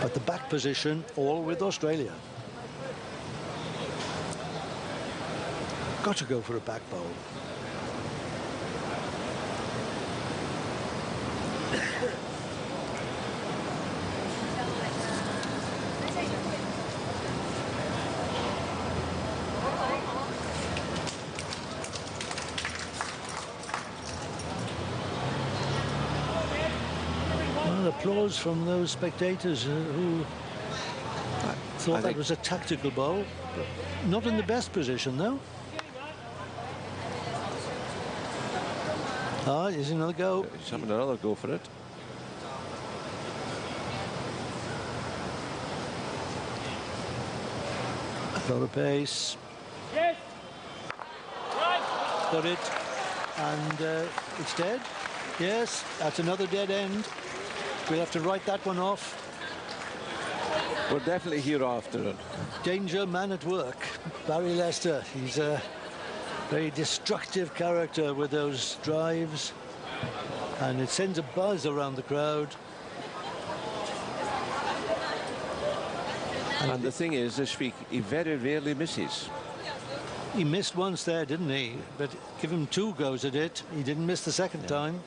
but the back position all with Australia. Got to go for a back bowl. Applause from those spectators who thought that was a tactical bowl. Not in the best position, though. Ah, here's another go. He's having another go for it. A lot of pace. Yes. Got it. And it's dead. Yes, that's another dead end. We'll have to write that one off. We're definitely here after it. Danger man at work. Barry Lester. He's a very destructive character with those drives. And it sends a buzz around the crowd. And the thing is, this week, he very rarely misses. He missed once there, didn't he? But give him 2 goes at it. He didn't miss the second time.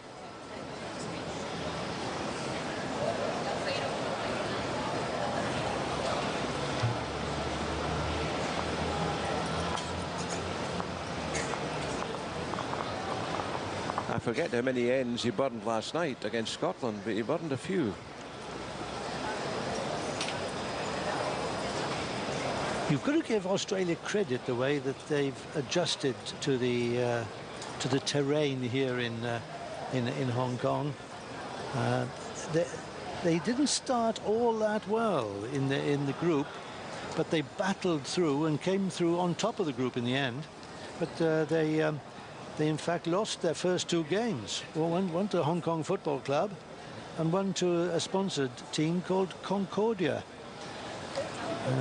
I forget how many ends he burned last night against Scotland, but he burned a few. You've got to give Australia credit the way that they've adjusted to the terrain here in Hong Kong. They didn't start all that well in the group, but they battled through and came through on top of the group in the end. But they in fact lost their first 2 games. Well, one to Hong Kong Football Club and one to a sponsored team called Concordia.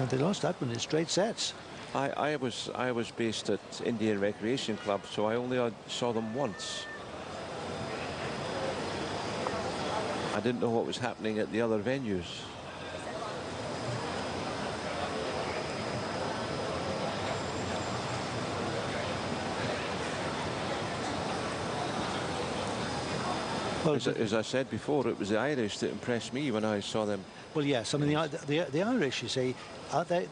They lost that one in straight sets. I was based at Indian Recreation Club, so I only saw them once. I didn't know what was happening at the other venues. Well, as I said before, it was the Irish that impressed me when I saw them. Well, yes, I mean, the Irish, you see,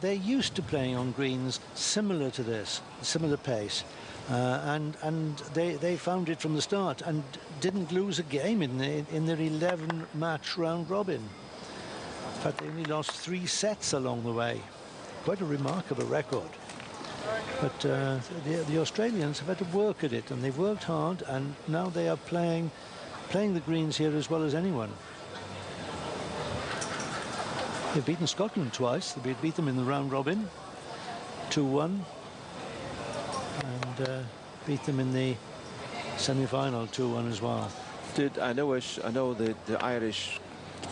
they're used to playing on greens similar to this, similar pace. And they found it from the start and didn't lose a game in their 11-match round robin. In fact, they only lost 3 sets along the way. Quite a remarkable record. But the Australians have had to work at it, and they've worked hard, and now they are playing the greens here as well as anyone. They've beaten Scotland twice. They beat them in the round robin, 2-1, and beat them in the semi-final 2-1 as well. I know the Irish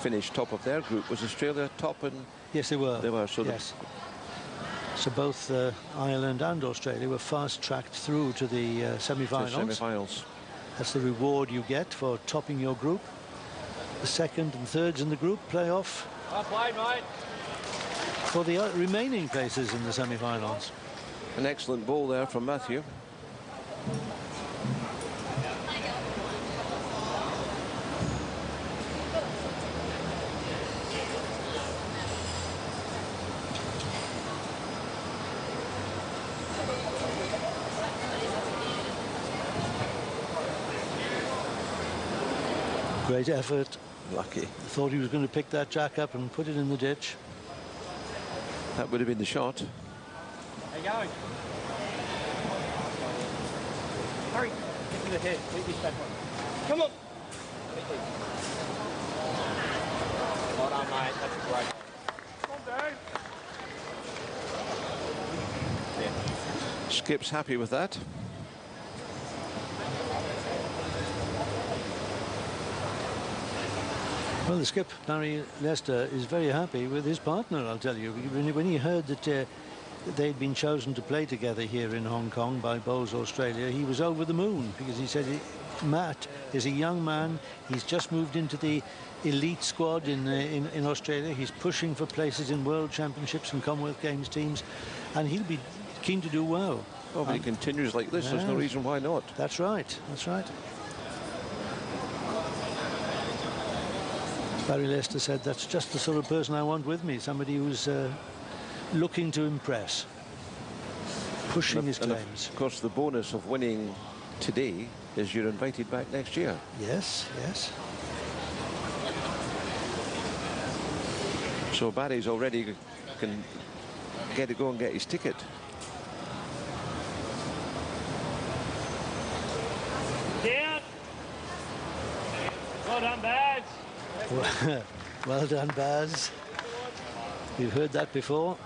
finished top of their group. Was Australia top? And yes, they were. They were. So yes. So both Ireland and Australia were fast-tracked through to the semi-finals. Semi-finals. That's the reward you get for topping your group. The second and thirds in the group play off for the remaining places in the semi-finals. An excellent ball there from Matthew. Great effort. Lucky. Thought he was going to pick that jack up and put it in the ditch. That would have been the shot. How you going? Hurry. Get to the head. Leave this back one. Come on. Well done, mate. That's great. Come on, Dave. Yeah. Skip's happy with that. Well, the skip, Barry Lester, is very happy with his partner, I'll tell you. When he heard that they'd been chosen to play together here in Hong Kong by Bowls Australia, he was over the moon, because he said Matt is a young man. He's just moved into the elite squad in Australia. He's pushing for places in World Championships and Commonwealth Games teams, and he'll be keen to do well. Oh, but he continues like this. There's no reason why not. That's right. That's right. Barry Lester said, that's just the sort of person I want with me, somebody who's looking to impress, pushing his claims. Of course, the bonus of winning today is you're invited back next year. Yes, yes. So Barry's already can go and get his ticket. Down. Well done, Baz. Well done, Baz. We've heard that before.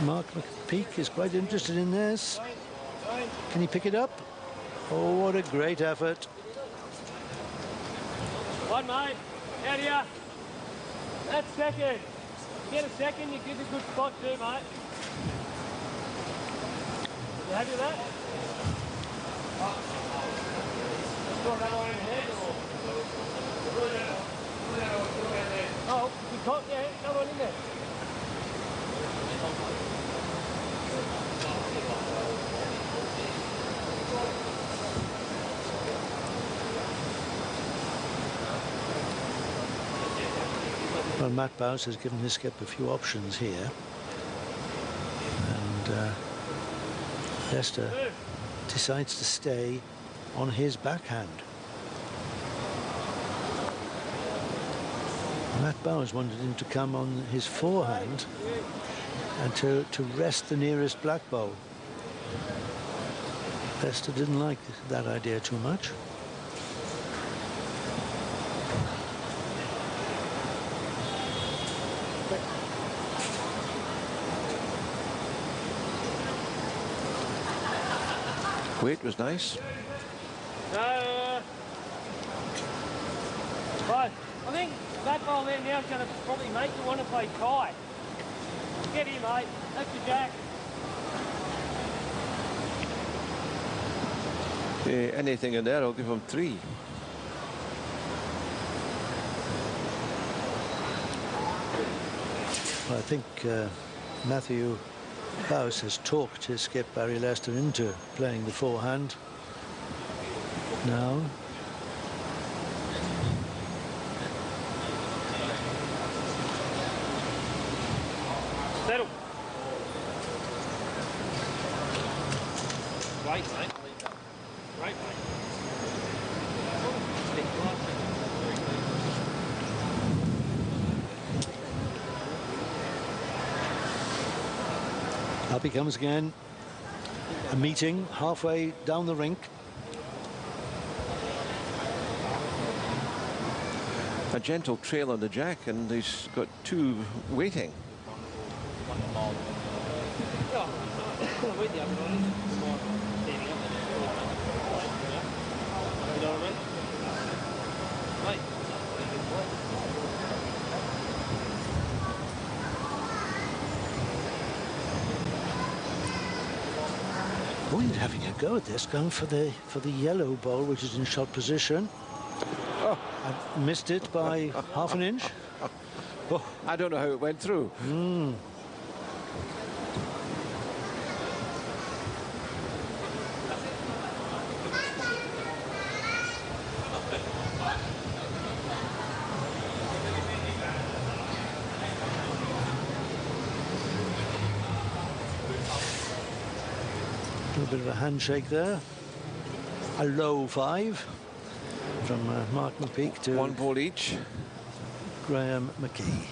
Mark McPeak is quite interested in this. Can he pick it up? Oh, what a great effort. One, mate. Out here. That's second. Get a second, you get a good spot too, mate. You happy with that? Oh, you caught, yeah, another one in there. Well, Matt Bowes has given his skip a few options here. And Lester decides to stay on his backhand. Matt Bowes wanted him to come on his forehand and to rest the nearest black bowl. Lester didn't like that idea too much. Weight was nice. Right. I think that ball there now is going to probably make you want to play tie. Get here, mate. That's your jack. Anything in there, I'll give him 3. Well, I think Matthew Bowes has talked his skip Barry Lester into playing the forehand now. Settle. Great, mate. Great, mate. Up he comes again. A meeting halfway down the rink. A gentle trail on the jack, and he's got two waiting. Boyd having a go at this, going for the yellow ball, which is in shot position. Oh. I missed it by half an inch. Oh, I don't know how it went through. A little bit of a handshake there. A low 5 from Mark McPeak to One ball each. Graham McKee.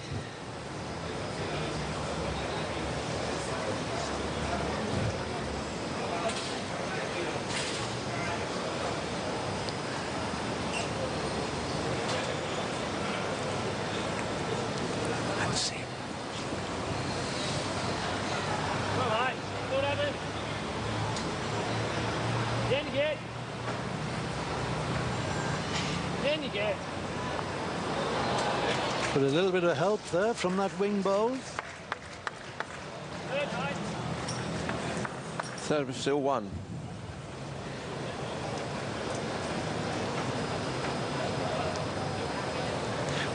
Let's see. All right, good at it. Then you get. Then you get. But a little bit of help there from that wing bowl. Good, mate. Service still 1.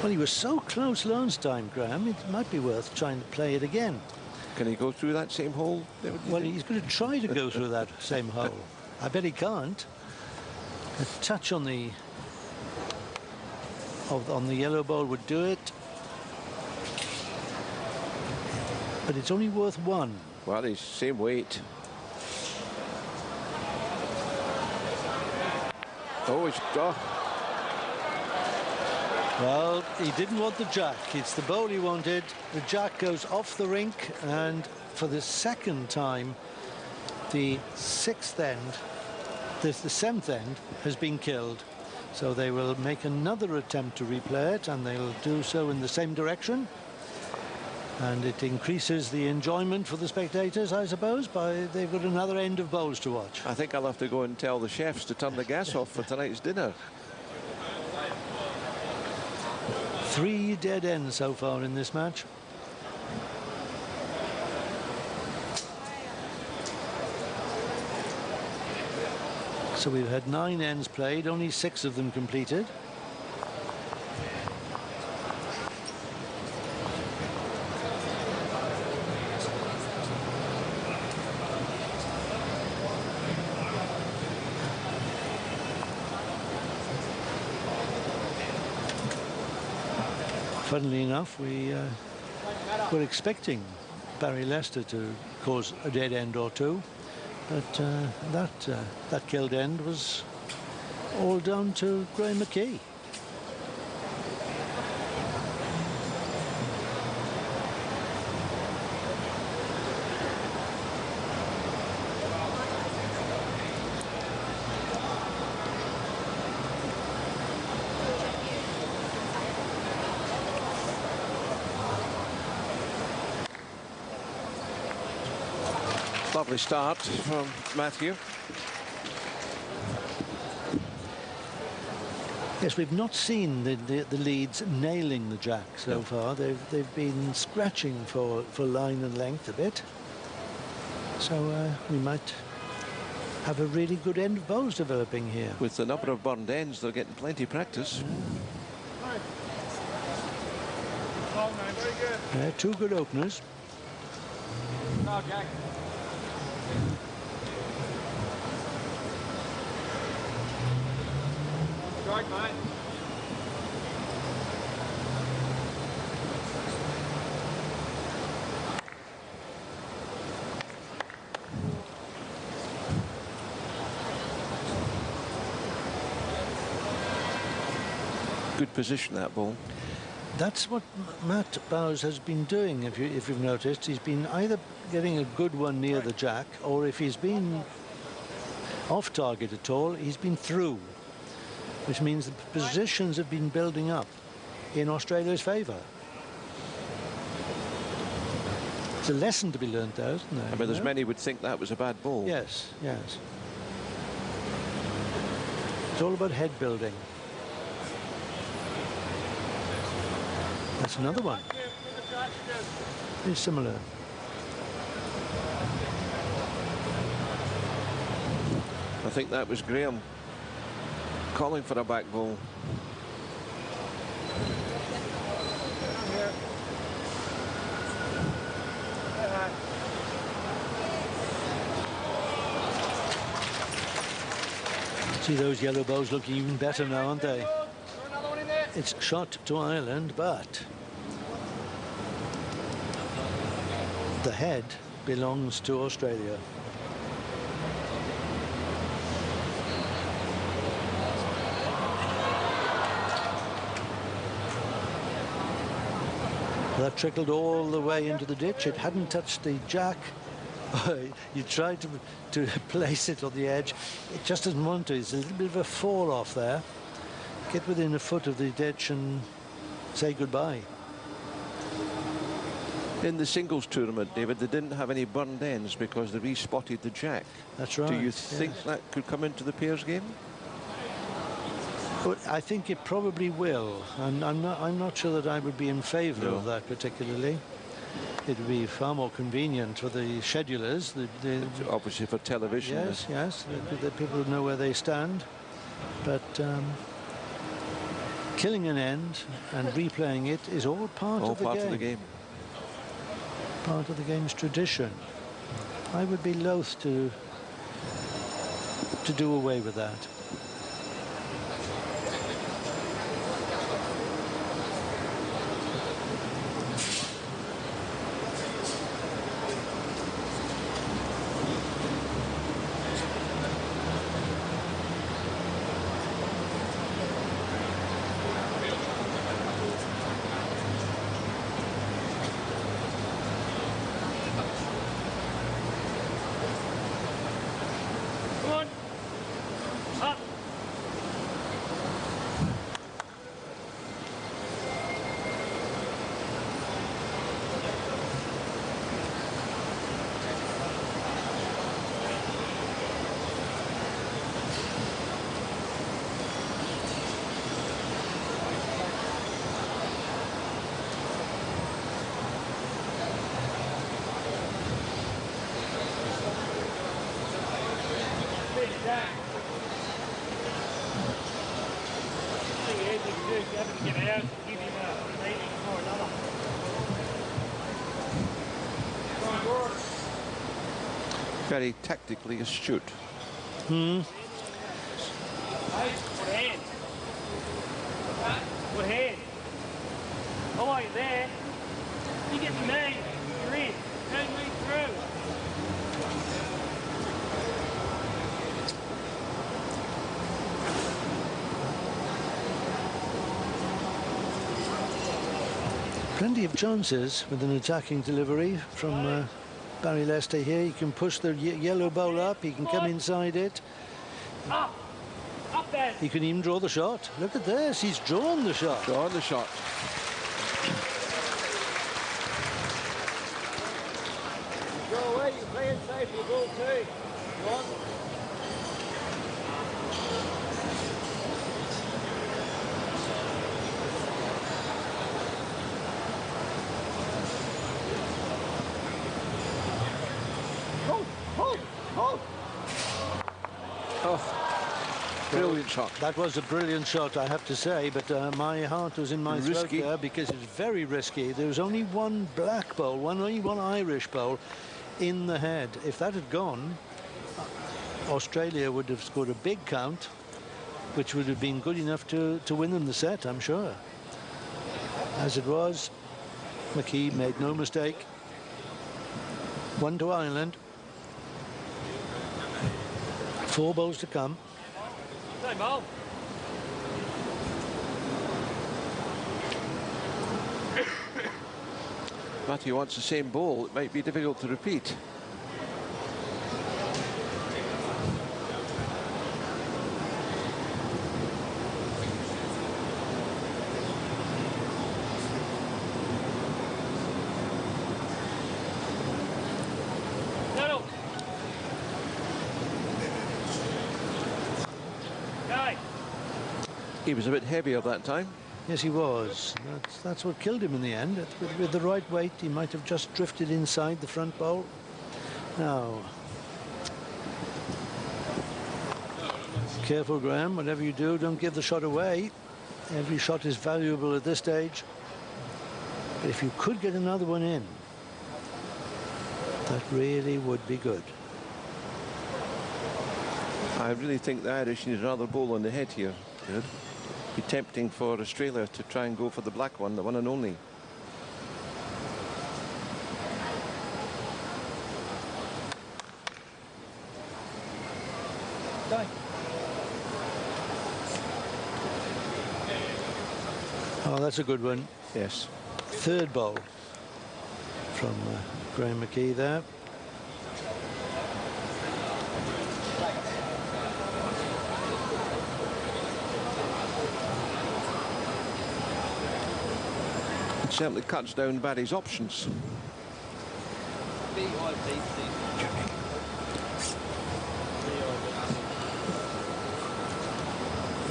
Well, he was so close last time, Graham. It might be worth trying to play it again. Can he go through that same hole? Well, he's going to try to go through that same hole. I bet he can't. A touch on the yellow ball would do it. But it's only worth 1. Well, he's same weight. Oh, he's got. Well, he didn't want the jack. It's the bowl he wanted. The jack goes off the rink, and for the second time, the 6th end, the 7th end has been killed. So they will make another attempt to replay it, and they'll do so in the same direction. And it increases the enjoyment for the spectators, I suppose, by they've got another end of bowls to watch. I think I'll have to go and tell the chefs to turn the gas off for tonight's dinner. 3 dead ends so far in this match. So we've had 9 ends played, only 6 of them completed. Funnily enough, we were expecting Barry Lester to cause a dead end or two, but that killed end was all down to Graham McKee. Lovely start from Matthew. Yes, we've not seen the Leeds nailing the jack so far. They've been scratching for line and length a bit. So we might have a really good end of bowls developing here. With the number of burned ends, they're getting plenty of practice. Yeah, 2 good openers. No, Jack. Strike, mate. Good position, that ball. That's what Matt Bowes has been doing. If you've noticed, he's been either getting a good one near the jack, or if he's been off target at all, he's been through, which means the positions have been building up. in Australia's favour. It's a lesson to be learnt there, isn't there? I mean, there's many would think that was a bad ball. Yes, yes. It's all about head building. That's another one. It's similar. I think that was Graham calling for a back ball. See, those yellow balls looking even better now, aren't they? It's shot to Ireland, but the head belongs to Australia. That trickled all the way into the ditch. It hadn't touched the jack. You tried to place it on the edge. It just doesn't want to. It's a little bit of a fall off there. Get within a foot of the ditch and say goodbye. In the singles tournament, David, they didn't have any burned ends because they respotted the jack. That's right. Do you think that could come into the pairs game? But I think it probably will. I'm not sure that I would be in favour of that particularly. It would be far more convenient for the schedulers. Obviously for television. Yes, yes. The people would know where they stand. But killing an end and replaying it is all part of the game. All part of the game. Part of the game's tradition. I would be loath to do away with that. Very tactically astute. Good hand. Good hand. Oh, while you're there, you get the knee, you're in. Don't move through. Plenty of chances with an attacking delivery from Barry Lester here. He can push the yellow bowl up. He can come inside it. Up there. He can even draw the shot. Look at this. He's drawn the shot. Drawn the shot. Go away. You're playing safe for the ball too. Go on. Brilliant shot. That was a brilliant shot, I have to say, but my heart was in my throat there because it's very risky. There was only one black bowl, only one Irish bowl in the head. If that had gone, Australia would have scored a big count, which would have been good enough to win them the set, I'm sure. As it was, McKee made no mistake. 1 to Ireland. 4 bowls to come. Same ball. Matthew wants the same ball. It might be difficult to repeat. He was a bit heavier that time. Yes, he was. That's what killed him in the end. With the right weight, he might have just drifted inside the front bowl. Now, careful, Graham. Whatever you do, don't give the shot away. Every shot is valuable at this stage. But if you could get another one in, that really would be good. I really think the Irish need another bowl on the head here. Good. Be tempting for Australia to try and go for the black one, the one and only. Oh, that's a good one. Yes. Third bowl from Graeme McKee there. It certainly cuts down Barry's options.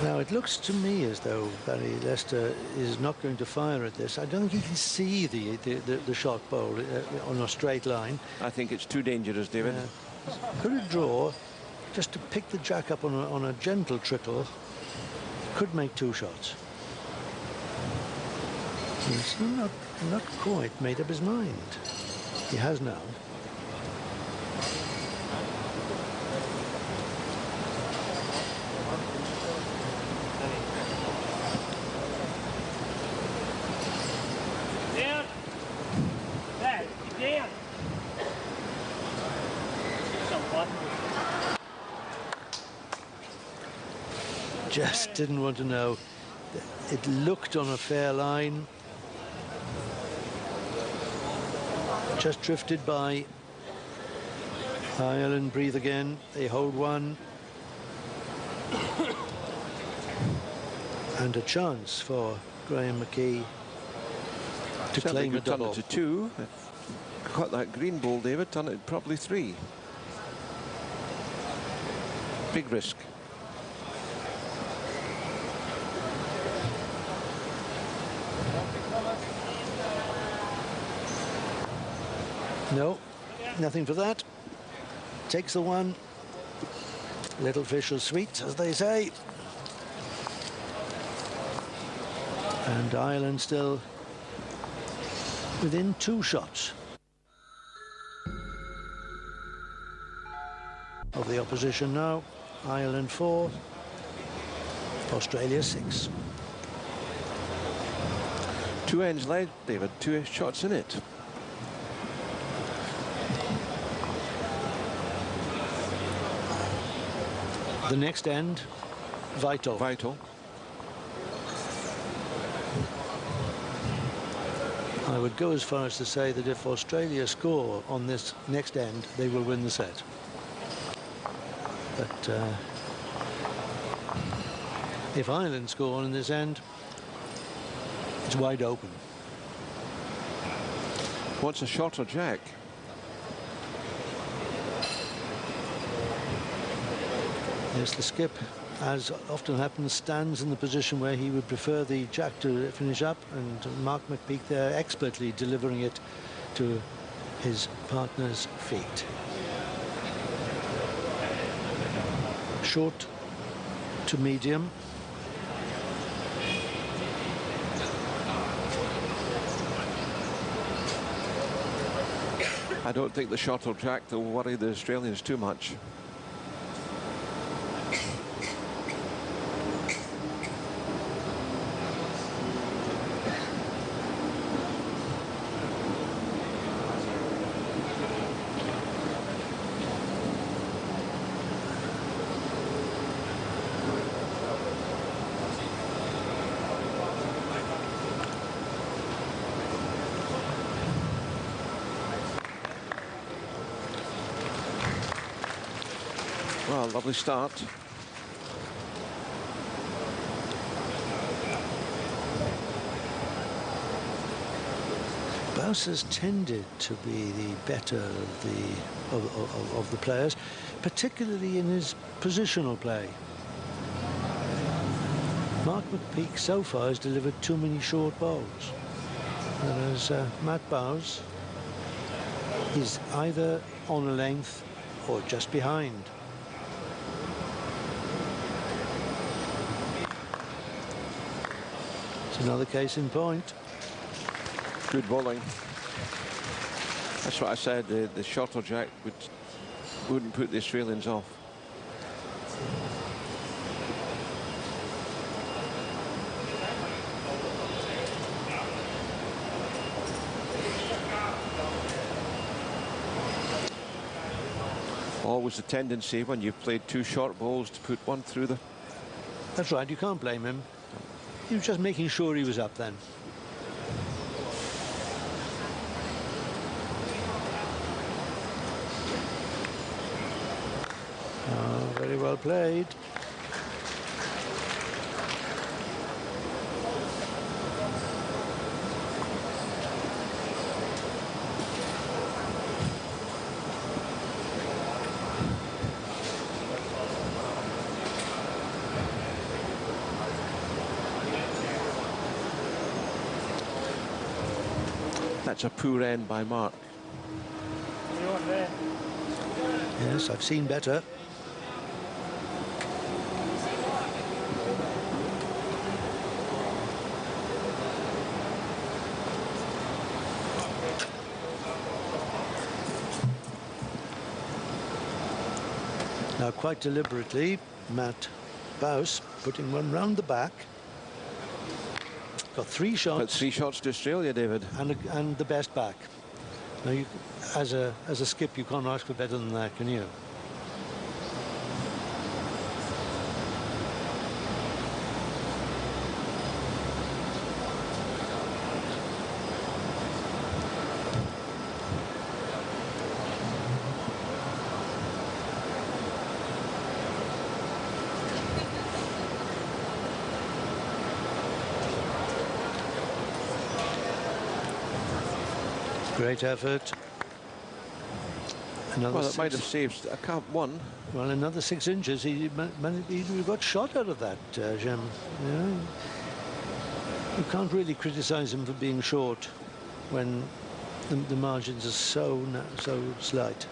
Now, it looks to me as though Barry Lester is not going to fire at this. I don't think he can see the shot bowl on a straight line. I think it's too dangerous, David. Could it draw just to pick the jack up on a gentle trickle? Could make two shots. He's not quite made up his mind. He has now. Down. Back. Down. Just didn't want to know. It looked on a fair line. Just drifted by. Ireland breathe again. They hold one. And a chance for Graeme McKee to Certainly claim a could turn double. it to two. Caught that green ball, David. Turn it probably three. Big risk. No, nothing for that. Takes the one. Little fish will sweet, as they say. And Ireland still within two shots of the opposition now. Ireland 4, Australia 6. Two ends led, David. Two shots in it. The next end, vital. Vital. I would go as far as to say that if Australia score on this next end, they will win the set. But if Ireland score on this end, it's wide open. What's a shorter jack? Yes, the skip, as often happens, stands in the position where he would prefer the jack to finish up, and Mark McPeak there expertly delivering it to his partner's feet. Short to medium. I don't think the shorter jack will worry the Australians too much. Well, lovely start. Bowser's tended to be the better of the players, particularly in his positional play. Mark McPeak so far has delivered too many short balls, whereas Matt Bowes is either on a length or just behind. It's another case in point. Good bowling. That's what I said. The shorter jack wouldn't put the Australians off. Always the tendency when you've played two short balls to put one through the... That's right, you can't blame him. He was just making sure he was up then. Oh, very well played. That's a poor end by Mark. Yes, I've seen better. Now, quite deliberately, Matt Bowes putting one round the back. Got 3 shots. But 3 shots to Australia, David. And the best back. Now, you, as a skip, you can't ask for better than that, can you? Great effort. Another well, it might have saved a count one. Well, another 6 inches. He got shot out of that, Jem. Yeah. You can't really criticise him for being short when the margins are so slight.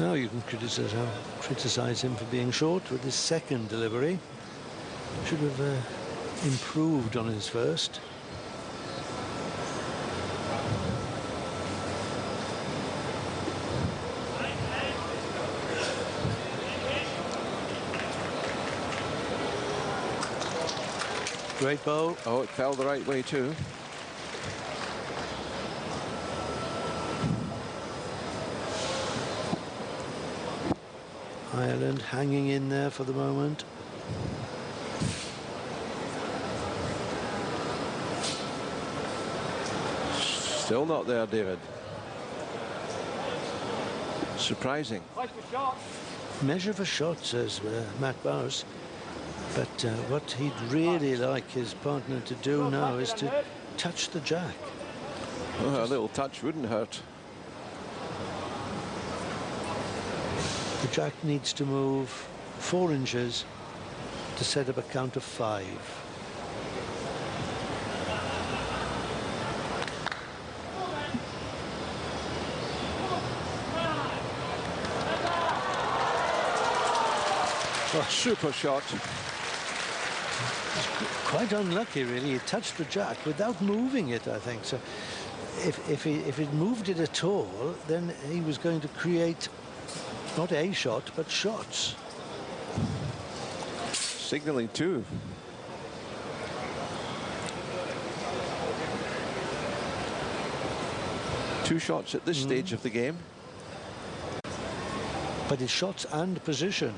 Now you can criticize him for being short with his second delivery. Should have improved on his first. Great bowl. Oh, it fell the right way too. Ireland hanging in there for the moment. Still not there, David. Surprising. Measure for shot, says Matt Bowes. But what he'd really like his partner to do now is to touch the jack. Oh, a little touch wouldn't hurt. The jack needs to move 4 inches to set up a count of 5. Oh, super shot. Quite unlucky, really. He touched the jack without moving it, I think. So if he'd moved it at all, then he was going to create not a shot, but shots. Signalling too. Two shots at this stage of the game. But it's shots and position.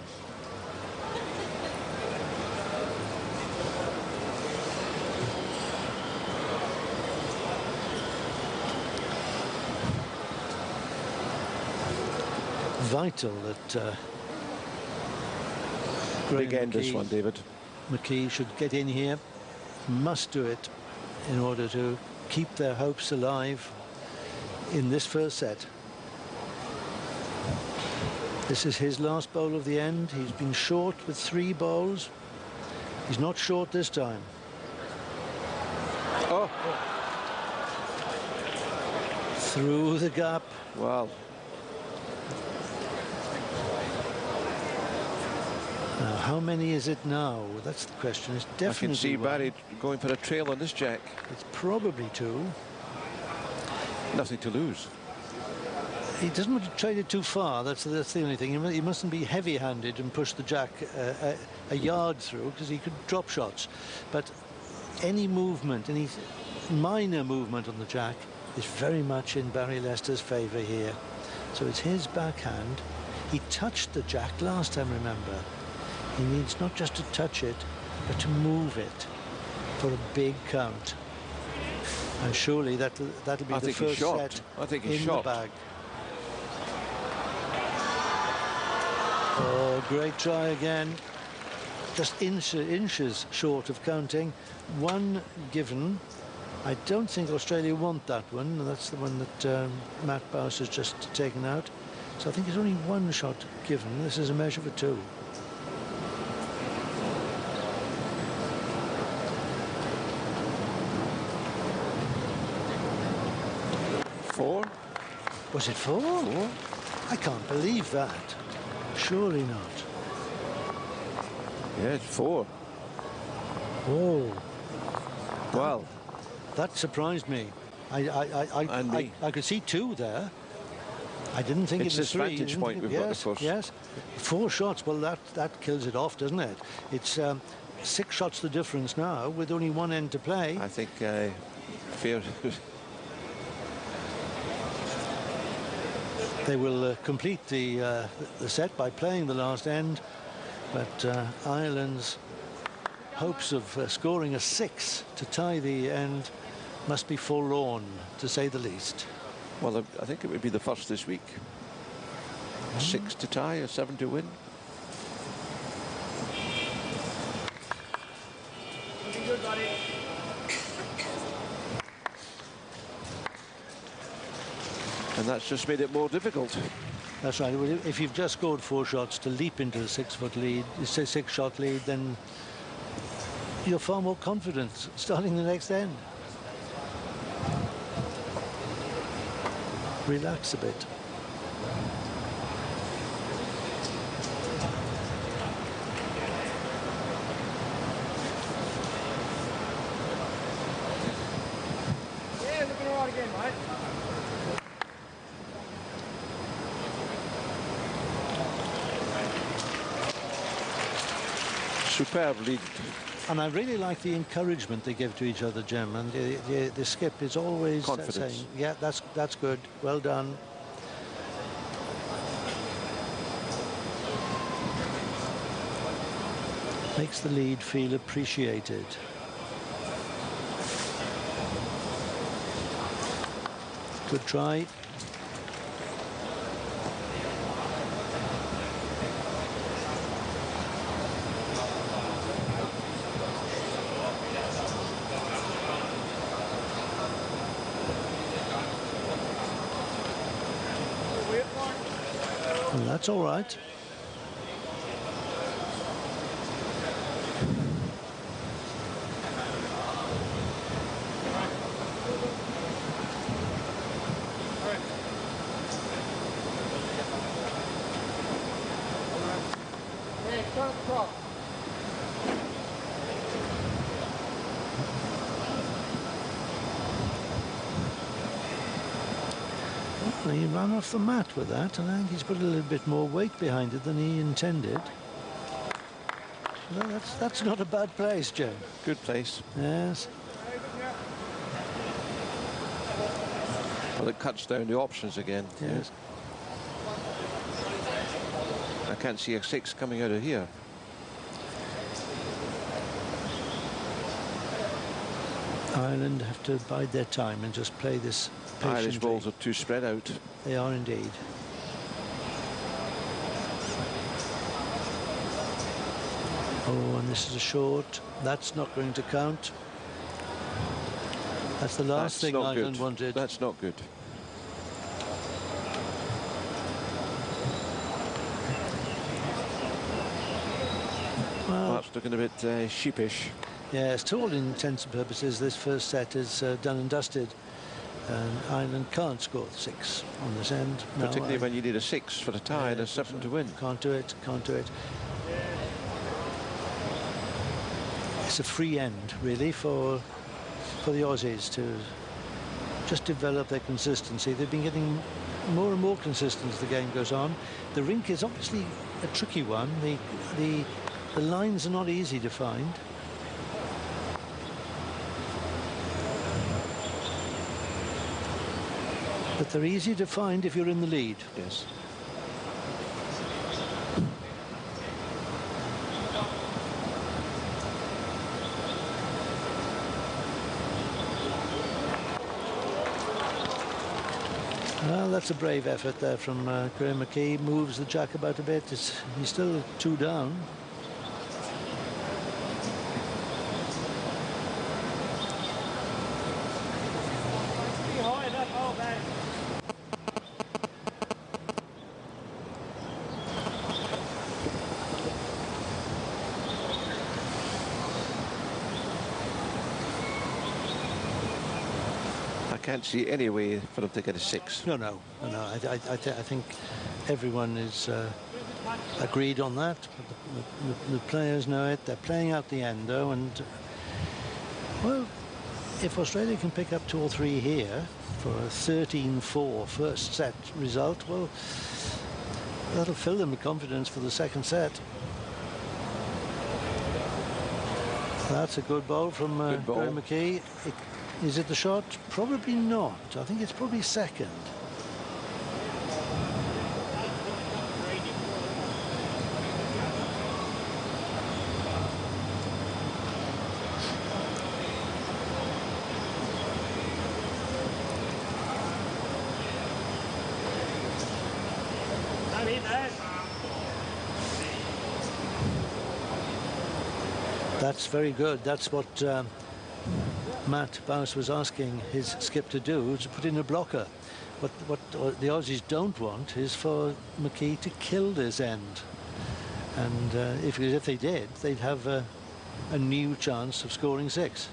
vital that Big end this one, David. McKee should get in here, must do it in order to keep their hopes alive in this first set. This is his last bowl of the end. He's been short with 3 bowls. He's not short this time. Oh. Through the gap. Wow. Now, how many is it now? That's the question. It's definitely I can see one. Barry going for a trail on this jack. It's probably 2. Nothing to lose. He doesn't want to trade it too far. That's the only thing. He mustn't be heavy-handed and push the jack a yard through, because he could drop shots. But any movement, any minor movement on the jack is very much in Barry Lester's favour here. So it's his backhand. He touched the jack last time, remember. He needs not just to touch it, but to move it for a big count. And surely that'll be the first set in the bag. Oh, great try again. Just inches short of counting. 1 given. I don't think Australia want that one. That's the one that Matt Bowes has just taken out. So I think it's only 1 shot given. This is a measure for 2. Four? Was it 4? 4? I can't believe that. Surely not. Yeah, it's 4. Whoa. Well, that surprised me. I could see 2 there. I didn't think it's it was 3. vantage point we've got, of course. Yes, 4 shots. Well, that kills it off, doesn't it? It's 6 shots the difference now, with only 1 end to play. I think fair. They will complete the set by playing the last end, but Ireland's hopes of scoring a 6 to tie the end must be forlorn, to say the least. Well, I think it would be the first this week. 6 to tie, a 7 to win. Looking good, buddy. And that's just made it more difficult. That's right. If you've just scored 4 shots, to leap into a 6-foot lead, 6-shot lead, then you're far more confident starting the next end. Relax a bit. Yeah, looking all right again, mate. Superb lead. And I really like the encouragement they give to each other, Jim. And the skip is always saying, yeah, that's good. Well done. Makes the lead feel appreciated. Good try. Well, that's all right. Well, he ran off the mat with that, and I think he's put a little bit more weight behind it than he intended. Well, that's not a bad place, Jim. Good place. Yes. Well, it cuts down the options again. Yes. I can't see a 6 coming out of here. Ireland have to bide their time and just play this patiently. Irish balls are too spread out. They are indeed. Oh, and this is a short. That's not going to count. That's the last thing Ireland wanted. That's not good. Well, that's looking a bit sheepish. Yes, to all intents and purposes, this first set is done and dusted. And Ireland can't score 6 on this end. Particularly when you need a 6 for a tie and a 7 to win. Can't do it, can't do it. It's a free end, really, for the Aussies to just develop their consistency. They've been getting more and more consistent as the game goes on. The rink is obviously a tricky one. The lines are not easy to find. But they're easy to find if you're in the lead. Yes. Well, that's a brave effort there from Graeme McKee. Moves the jack about a bit. He's still 2 down. I can't see any way for them to get a 6. No. I think everyone is agreed on that. The players know it. They're playing out the end, though, and well, if Australia can pick up 2 or 3 here for a 13-4 first set result, well, that'll fill them with confidence for the second set. That's a good ball from Graeme McKee. Is it the shot? Probably not. I think it's probably second. That's very good. That's what Matt Bowes was asking his skip to do, to put in a blocker. What the Aussies don't want is for McKee to kill this end. And if they did, they'd have a new chance of scoring 6.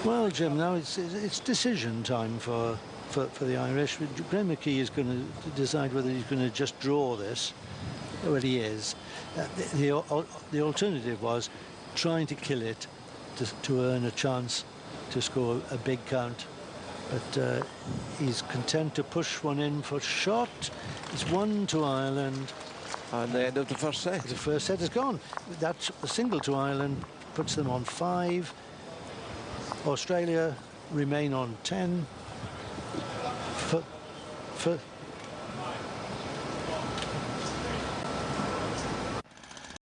Well, Jim, now it's decision time for the Irish. Graeme McKee is going to decide whether he's going to just draw this. Well, he is. The alternative was trying to kill it to earn a chance to score a big count. But he's content to push one in for shot. It's 1 to Ireland. And the end of the first set. The first set is gone. That's a single to Ireland, puts them on 5. Australia remain on 10 for